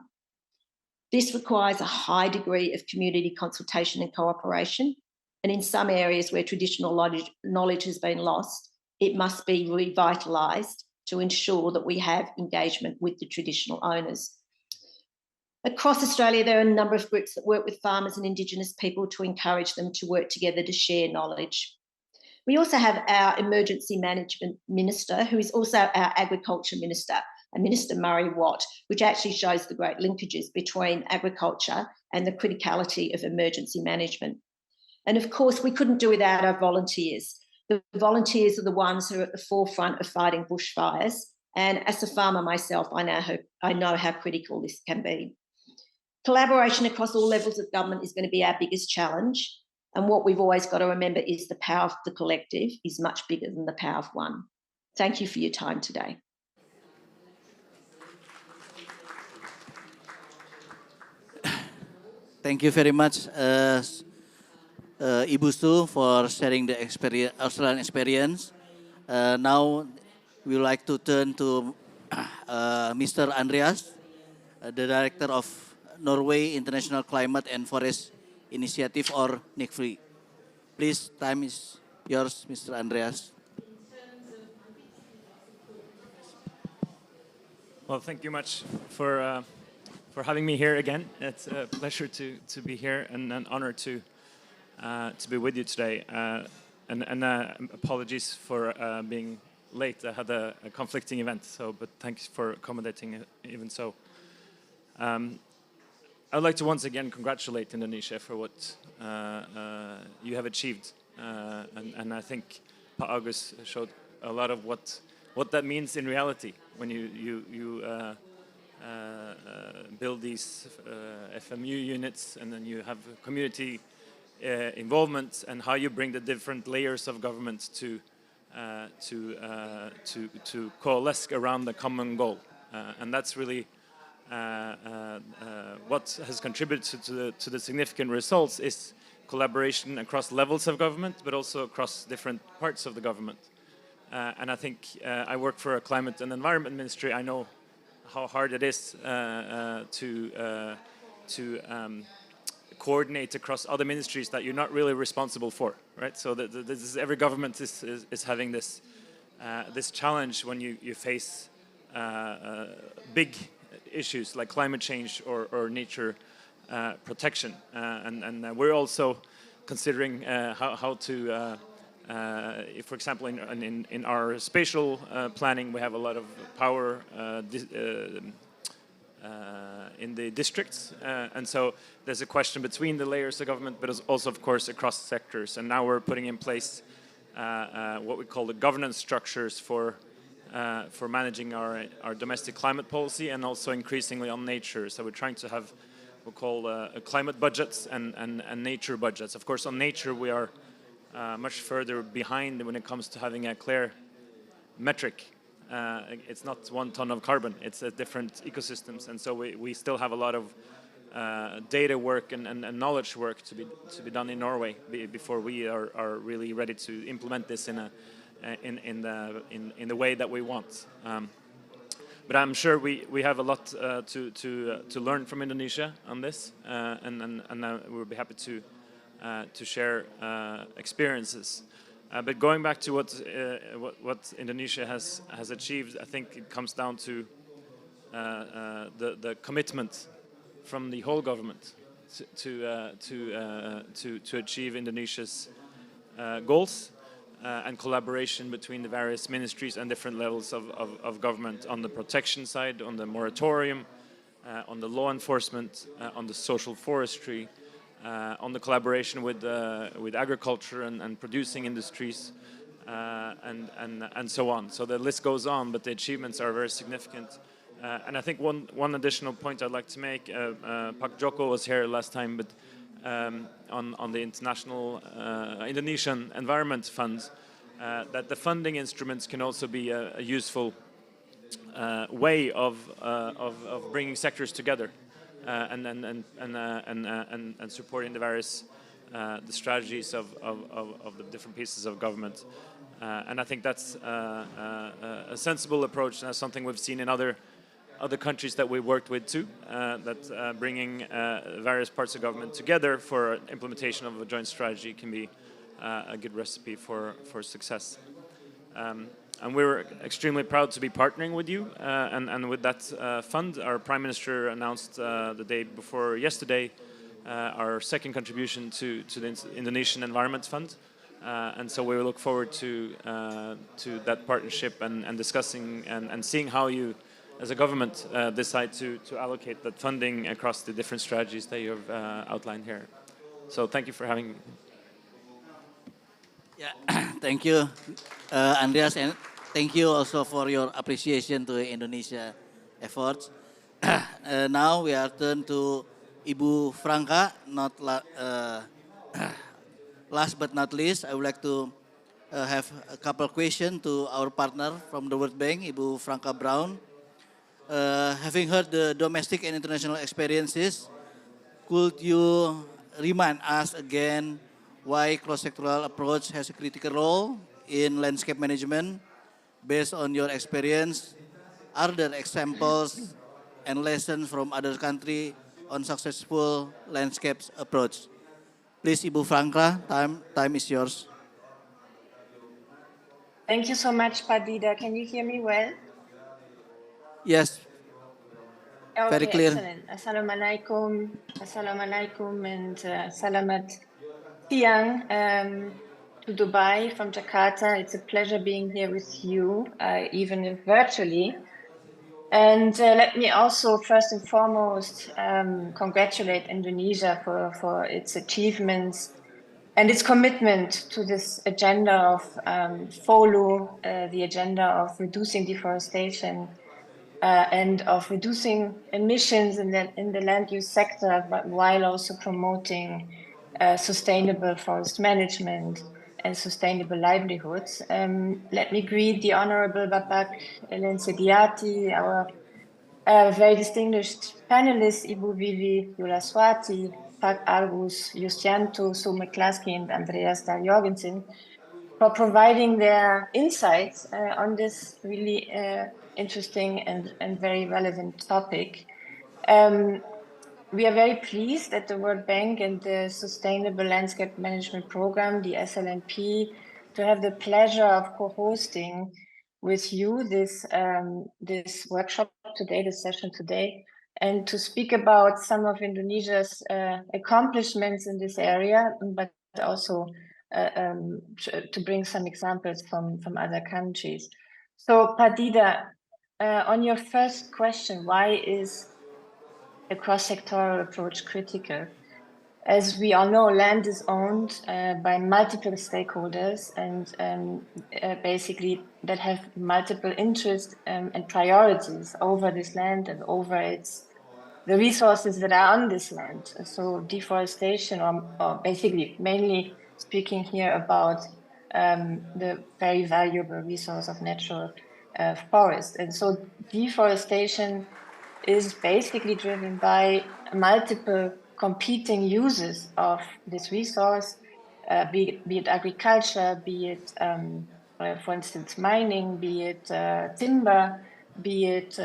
This requires a high degree of community consultation and cooperation, and in some areas where traditional knowledge has been lost, it must be revitalised to ensure that we have engagement with the traditional owners. Across Australia, there are a number of groups that work with farmers and Indigenous people to encourage them to work together to share knowledge. We also have our Emergency Management Minister, who is also our Agriculture Minister, Minister Murray Watt, which actually shows the great linkages between agriculture and the criticality of emergency management. And of course, we couldn't do without our volunteers. The volunteers are the ones who are at the forefront of fighting bushfires. And as a farmer myself, I know how critical this can be. Collaboration across all levels of government is going to be our biggest challenge. And what we've always got to remember is the power of the collective is much bigger than the power of one. Thank you for your time today. Thank you very much, Ibu Stu, for sharing the Australian experience. Now, we would like to turn to Mr. Andreas, the Director of Norway International Climate and Forest Initiative, or NICFRI. Please, time is yours, Mr. Andreas. Well, thank you much for having me here again. It's a pleasure to be here and an honor to be with you today. And apologies for being late. I had a conflicting event, so but thanks for accommodating it, even so. I'd like to once again congratulate Indonesia for what you have achieved, and I think Pa Agus showed a lot of what that means in reality when you build these FMU units, and then you have community involvement, and how you bring the different layers of government to coalesce around the common goal, and that's really what has contributed to the significant results is collaboration across levels of government, but also across different parts of the government. And I think I work for a climate and environment ministry. I know how hard it is to coordinate across other ministries that you're not really responsible for, right? So every government is having this challenge when you face big issues like climate change or nature protection, and we're also considering how to. If, for example, in our spatial planning, we have a lot of power in the districts, and so there's a question between the layers of government, but also, of course, across sectors. And now we're putting in place what we call the governance structures for managing our domestic climate policy, and also increasingly on nature. So we're trying to have what we call climate budgets and nature budgets. Of course, on nature we are much further behind when it comes to having a clear metric. It's not 1 ton of carbon, it's different ecosystems, and so we still have a lot of data work and knowledge work to be done in Norway before we are really ready to implement this in the way that we want. But I'm sure we have a lot to learn from Indonesia on this, and we'll be happy to share experiences. But going back to what Indonesia has achieved, I think it comes down to the commitment from the whole government to achieve Indonesia's goals, and collaboration between the various ministries and different levels of government on the protection side, on the moratorium, on the law enforcement, on the social forestry, on the collaboration with agriculture and producing industries, and so on. So the list goes on, but the achievements are very significant. And I think one additional point I'd like to make, Pak Joko was here last time, but on the international Indonesian Environment Fund, that the funding instruments can also be a useful way of bringing sectors together. And supporting the various the strategies of the different pieces of government, and I think that's a sensible approach, and that's something we've seen in other countries that we worked with too. That bringing various parts of government together for implementation of a joint strategy can be a good recipe for success. And we're extremely proud to be partnering with you, and with that fund. Our Prime Minister announced the day before yesterday our second contribution to the Indonesian Environment Fund, and so we look forward to that partnership and discussing and seeing how you, as a government, decide to allocate that funding across the different strategies that you have outlined here. So thank you for having me. Yeah, thank you, Andreas, and thank you also for your appreciation to Indonesia efforts. Now we are turned to Ibu Franca. Last but not least, I would like to have a couple questions to our partner from the World Bank, Ibu Franca Brown. Having heard the domestic and international experiences, could you remind us again why cross-sectoral approach has a critical role in landscape management? Based on your experience, are there examples and lessons from other countries on successful landscapes approach? Please, Ibu Franca, time is yours. Thank you so much, Padida. Can you hear me well? Yes. Okay, Very clear. Excellent. Assalamualaikum and salamat siang. to Dubai from Jakarta. It's a pleasure being here with you, even if virtually. And let me also first and foremost congratulate Indonesia for its achievements and its commitment to this agenda of FOLU, the agenda of reducing deforestation and of reducing emissions in the land use sector, but while also promoting sustainable forest management and sustainable livelihoods. Let me greet the Honorable Bapak Ellen Sediati, our very distinguished panelists, Ibu Vivi Yulaswati, Pak Argus Justianto, Sue McClaskey, and Andreas Dahl Jorgensen, for providing their insights on this really interesting and very relevant topic. We are very pleased that the World Bank and the Sustainable Landscape Management Program, the SLNP, to have the pleasure of co-hosting with you this workshop today, this session today, and to speak about some of Indonesia's accomplishments in this area, but also to bring some examples from other countries. So Padida, on your first question, why is a cross-sectoral approach critical? As we all know, land is owned by multiple stakeholders and basically that have multiple interests and priorities over this land and over the resources that are on this land. So deforestation, or basically mainly speaking here about the very valuable resource of natural forest. And so deforestation is basically driven by multiple competing uses of this resource, be it agriculture, be it, for instance, mining, be it timber, be it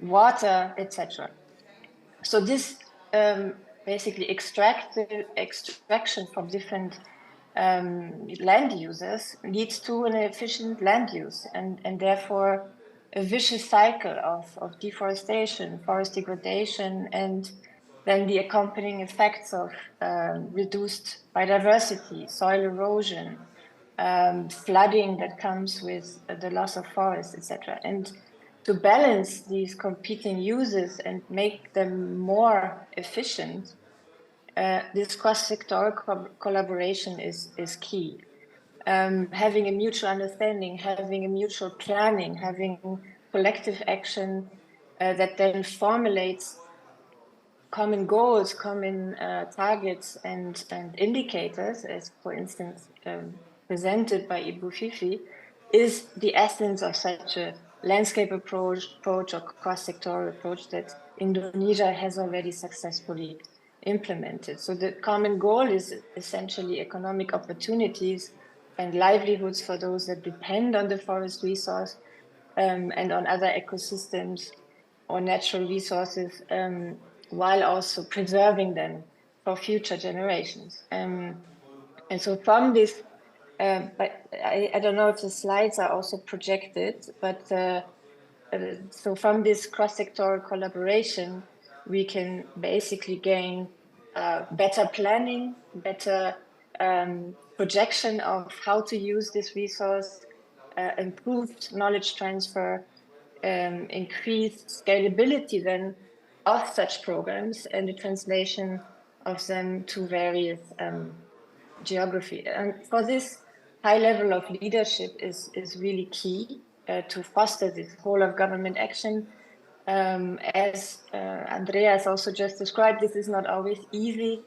water, etc. So this basically extraction from different land users leads to an efficient land use and therefore a vicious cycle of deforestation, forest degradation, and then the accompanying effects of reduced biodiversity, soil erosion, flooding that comes with the loss of forests, etc. And to balance these competing uses and make them more efficient, this cross-sectoral collaboration is key. Having a mutual understanding, having a mutual planning, having collective action that then formulates common goals, common targets and indicators, as for instance presented by Ibu Fifi, is the essence of such a landscape approach or cross-sectoral approach that Indonesia has already successfully implemented. So the common goal is essentially economic opportunities and livelihoods for those that depend on the forest resource and on other ecosystems or natural resources, while also preserving them for future generations. And so from this, but I don't know if the slides are also projected, but so from this cross-sectoral collaboration, we can basically gain better planning, better projection of how to use this resource, improved knowledge transfer, increased scalability then of such programs and the translation of them to various geography. And for this, high level of leadership is really key to foster this whole of government action. As Andreas also just described, this is not always easy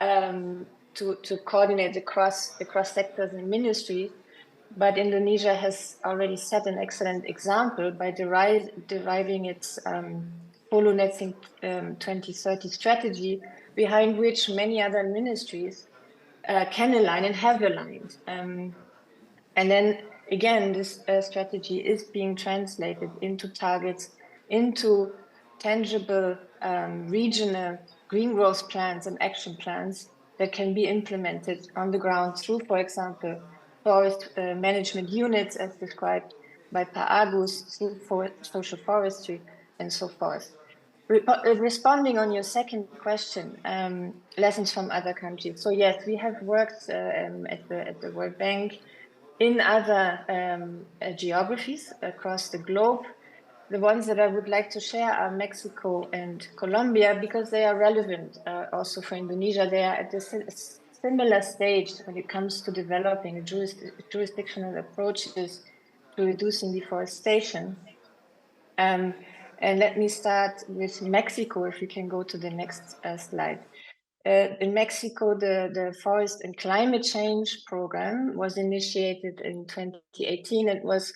to coordinate across sectors and ministries, but Indonesia has already set an excellent example by deriving its FOLU Netting 2030 strategy, behind which many other ministries can align and have aligned. And then again, this strategy is being translated into targets, into tangible regional green growth plans and action plans that can be implemented on the ground through, for example, forest management units as described by Pa Agus, through social forestry and so forth. Responding on your second question, lessons from other countries. So yes, we have worked at the World Bank in other geographies across the globe. The ones that I would like to share are Mexico and Colombia because they are relevant also for Indonesia. They are at a similar stage when it comes to developing jurisdictional approaches to reducing deforestation. And let me start with Mexico, if you can go to the next slide. In Mexico, the Forest and Climate Change Program was initiated in 2018. It was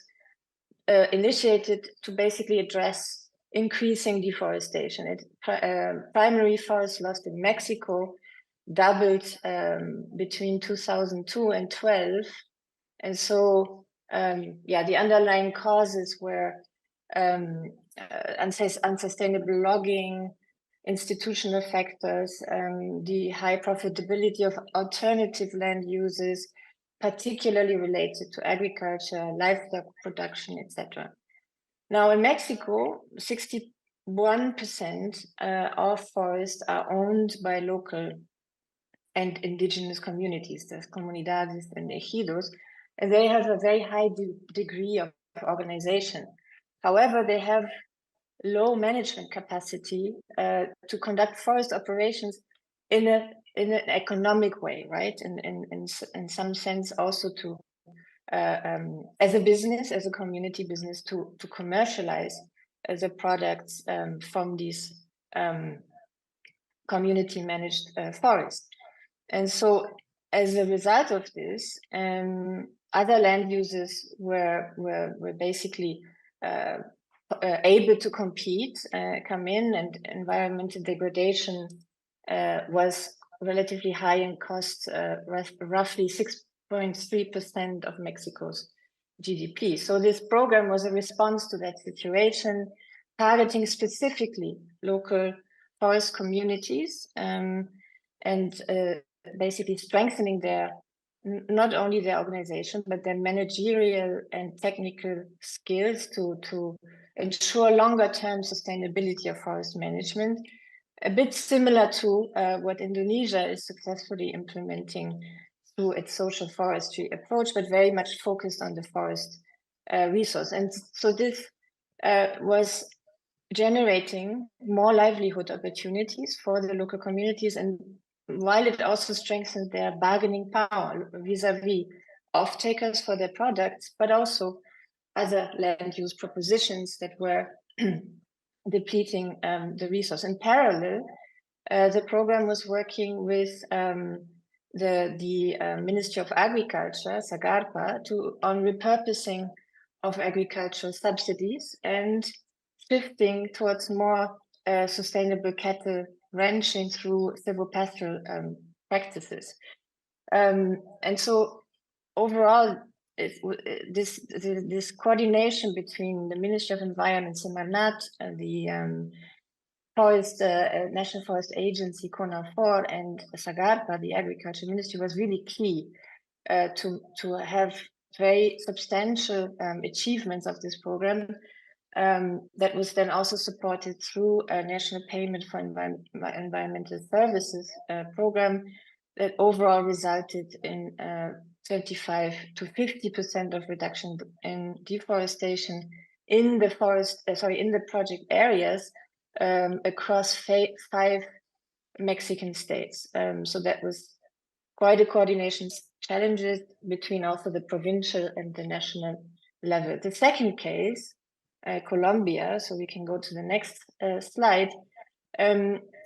initiated to basically address increasing deforestation. Primary forest loss in Mexico doubled between 2002 and 12. And so, the underlying causes were unsustainable logging, institutional factors, the high profitability of alternative land uses, particularly related to agriculture, livestock production, etc. Now in Mexico, 61% of forests are owned by local and indigenous communities, there's comunidades and ejidos, and they have a very high degree of organization. However, they have low management capacity to conduct forest operations in an economic way, right? In some sense, also to as a business, as a community business, to commercialize the products from these community managed forests. And so, as a result of this, other land users were basically able to compete, come in, and environmental degradation was relatively high and cost roughly 6.3% of Mexico's GDP. So this program was a response to that situation, targeting specifically local forest communities and basically strengthening not only their organization, but their managerial and technical skills to ensure longer-term sustainability of forest management, a bit similar to what Indonesia is successfully implementing through its social forestry approach, but very much focused on the forest resource. And so this was generating more livelihood opportunities for the local communities, and while it also strengthened their bargaining power vis-a-vis off-takers for their products, but also other land use propositions that were depleting the resource. In parallel, the program was working with the Ministry of Agriculture, SAGARPA, on repurposing of agricultural subsidies and shifting towards more sustainable cattle ranching through silvopastoral practices. And so overall, this coordination between the Ministry of Environment, Semarnat, the National Forest Agency, CONAFOR, and SAGARPA, the Agriculture Ministry, was really key to have very substantial achievements of this program. That was then also supported through a National Payment for Environmental Services program that overall resulted in 25 to 50% of reduction in deforestation in the project areas across 5 Mexican states. So that was quite a coordination challenges between also the provincial and the national level. The second case, Colombia, so we can go to the next slide,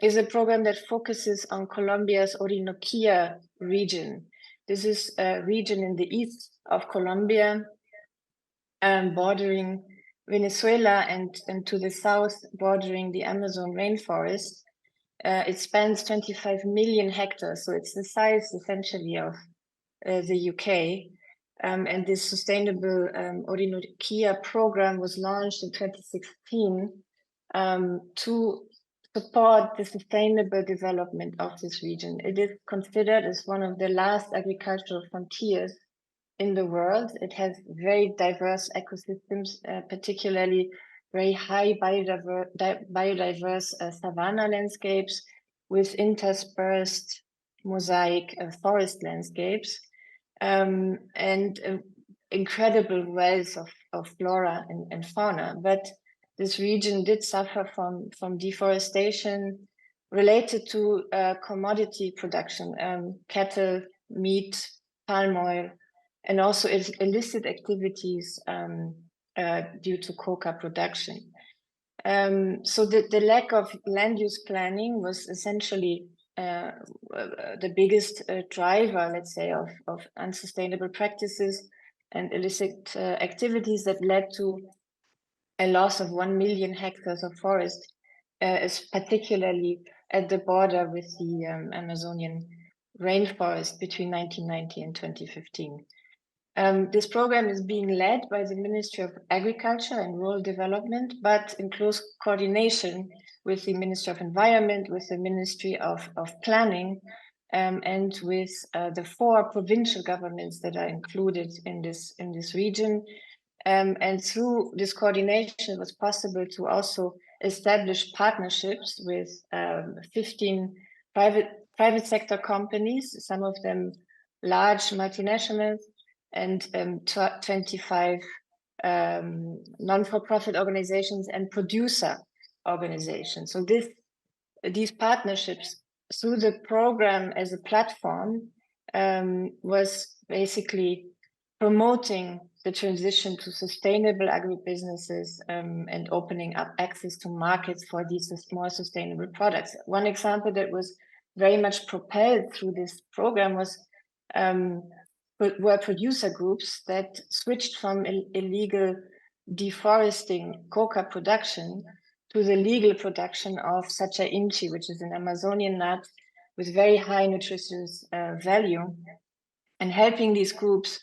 is a program that focuses on Colombia's Orinoquia region. This is a region in the east of Colombia, bordering Venezuela, and to the south, bordering the Amazon rainforest. It spans 25 million hectares, so it's the size essentially of the UK. And this sustainable Orinoquia program was launched in 2016 to support the sustainable development of this region. It is considered as one of the last agricultural frontiers in the world. It has very diverse ecosystems, particularly very high biodiverse savanna landscapes with interspersed mosaic forest landscapes, and incredible wealth of flora and fauna. But this region did suffer from deforestation related to commodity production, cattle, meat, palm oil, and also illicit activities due to coca production. So the lack of land use planning was essentially the biggest driver, let's say, of unsustainable practices and illicit activities that led to a loss of 1 million hectares of forest, is particularly at the border with the Amazonian rainforest between 1990 and 2015. This program is being led by the Ministry of Agriculture and Rural Development, but in close coordination with the Ministry of Environment, with the Ministry of Planning, and with the 4 provincial governments that are included in this region. And through this coordination, it was possible to also establish partnerships with 15 private sector companies, some of them large multinationals, and 25 non-for-profit organizations and producer organizations. So these partnerships through the program as a platform was basically promoting the transition to sustainable agribusinesses and opening up access to markets for these more sustainable products. One example that was very much propelled through this program was were producer groups that switched from illegal deforesting coca production to the legal production of sacha inchi, which is an Amazonian nut with very high nutritious value, and helping these groups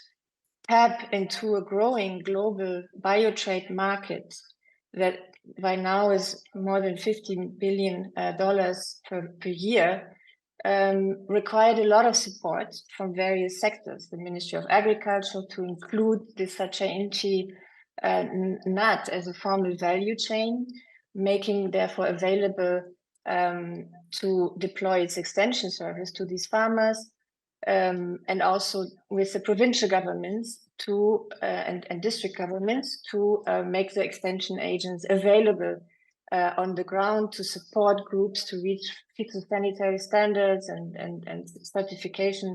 tap into a growing global biotrade market that by now is more than $15 billion per year, required a lot of support from various sectors, the Ministry of Agriculture to include the sacha inchi nut as a formal value chain, making therefore available to deploy its extension service to these farmers, and also with the provincial governments to and district governments to make the extension agents available on the ground to support groups to reach phytosanitary standards and certification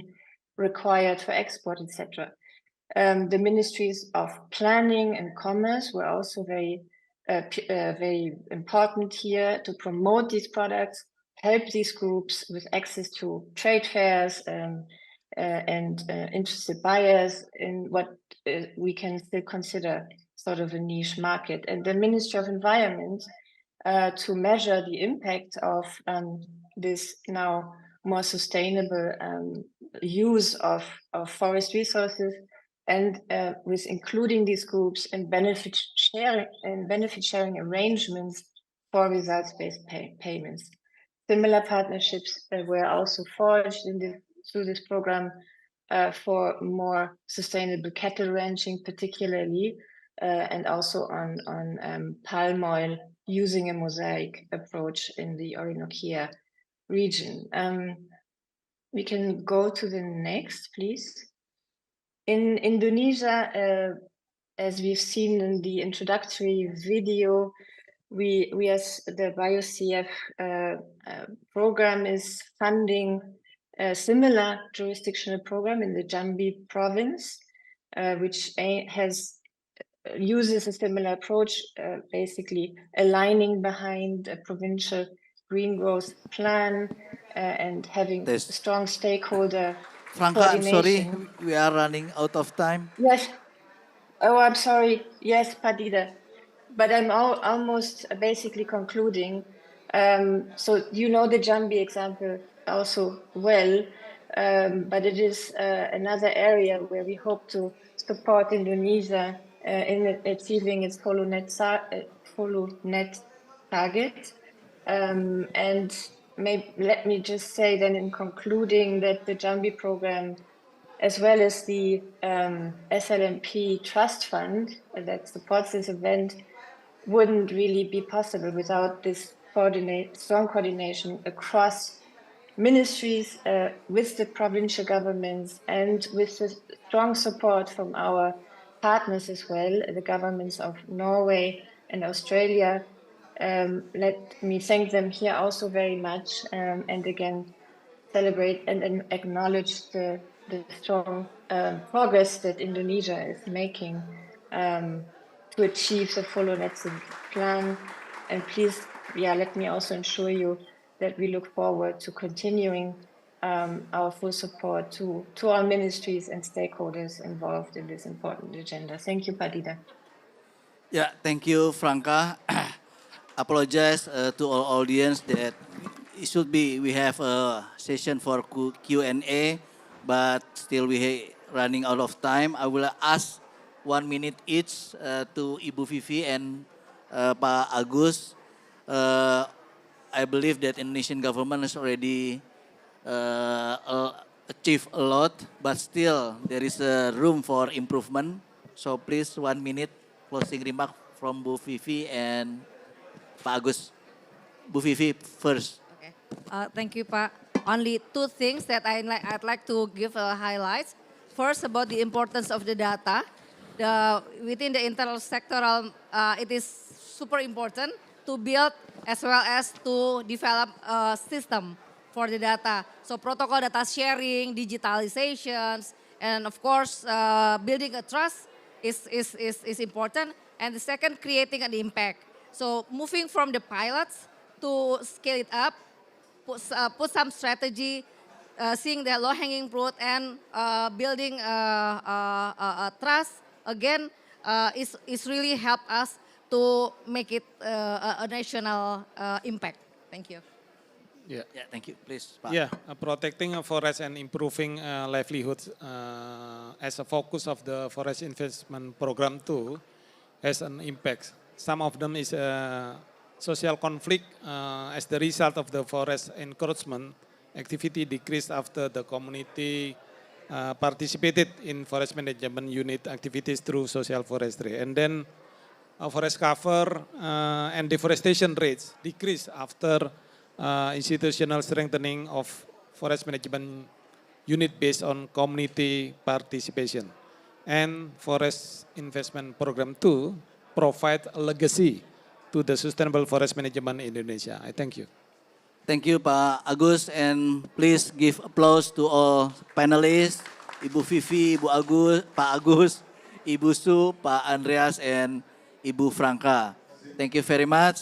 required for export, etc. The ministries of planning and commerce were also very important here to promote these products, help these groups with access to trade fairs and interested buyers in what we can still consider sort of a niche market. And the Ministry of Environment to measure the impact of this now more sustainable use of forest resources, and with including these groups in benefit sharing arrangements for results-based payments. Similar partnerships were also forged through this program for more sustainable cattle ranching, particularly, and also on palm oil, using a mosaic approach in the Orinoco region. We can go to the next, please. In Indonesia, as we've seen in the introductory video, we as the BioCF program is funding a similar jurisdictional program in the Jambi province, which uses a similar approach, basically aligning behind a provincial green growth plan and having a strong stakeholder Franca, I'm sorry, we are running out of time. Yes. Oh, I'm sorry. Yes, Padida. But I'm almost basically concluding. So you know the Jambi example also well, but it is another area where we hope to support Indonesia in achieving its FOLU net target. And let me just say then in concluding that the Jambi program, as well as the SLMP Trust Fund that supports this event, wouldn't really be possible without this strong coordination across ministries, with the provincial governments, and with the strong support from our partners as well, the governments of Norway and Australia. Let me thank them here also very much, and again celebrate and acknowledge the strong progress that Indonesia is making to achieve the follow net zero plan. And please, let me also assure you that we look forward to continuing our full support to all ministries and stakeholders involved in this important agenda. Thank you, Padida. Yeah, thank you, Franca. Apologize to all audience that it should be we have a session for Q&A, but still we running out of time. I will ask 1 minute each to Ibu Vivi and Pak Agus. I believe that Indonesian government has already achieved a lot, but still there is a room for improvement. So please 1 minute closing remark from Bu Vivi and Pak Agus. Bu Vivi first. Okay. Thank you, Pak. Only two things that I'd like to give highlights. First, about the importance of the data. Within the internal sectoral, it is super important to build as well as to develop a system for the data. So protocol data sharing, digitalizations, and of course, building a trust is important. And the second, creating an impact. So moving from the pilots to scale it up, put some strategy, seeing the low-hanging fruit and building a trust, again, is really help us to make it a national impact. Thank you. Yeah. Yeah, thank you. Please, Pak. Yeah, protecting a forest and improving livelihoods as a focus of the forest investment program too has an impact. Some of them is social conflict as the result of the forest encroachment activity decreased after the community participated in forest management unit activities through social forestry. And then forest cover and deforestation rates decreased after institutional strengthening of forest management unit based on community participation. And forest investment program 2 provide a legacy to the sustainable forest management in Indonesia. I thank you. Thank you, Pak Agus, and please give applause to all panelists, Ibu Vivi, Ibu Agus, Pak Agus, Ibu Su, Pak Andreas, and Ibu Franca. Thank you very much.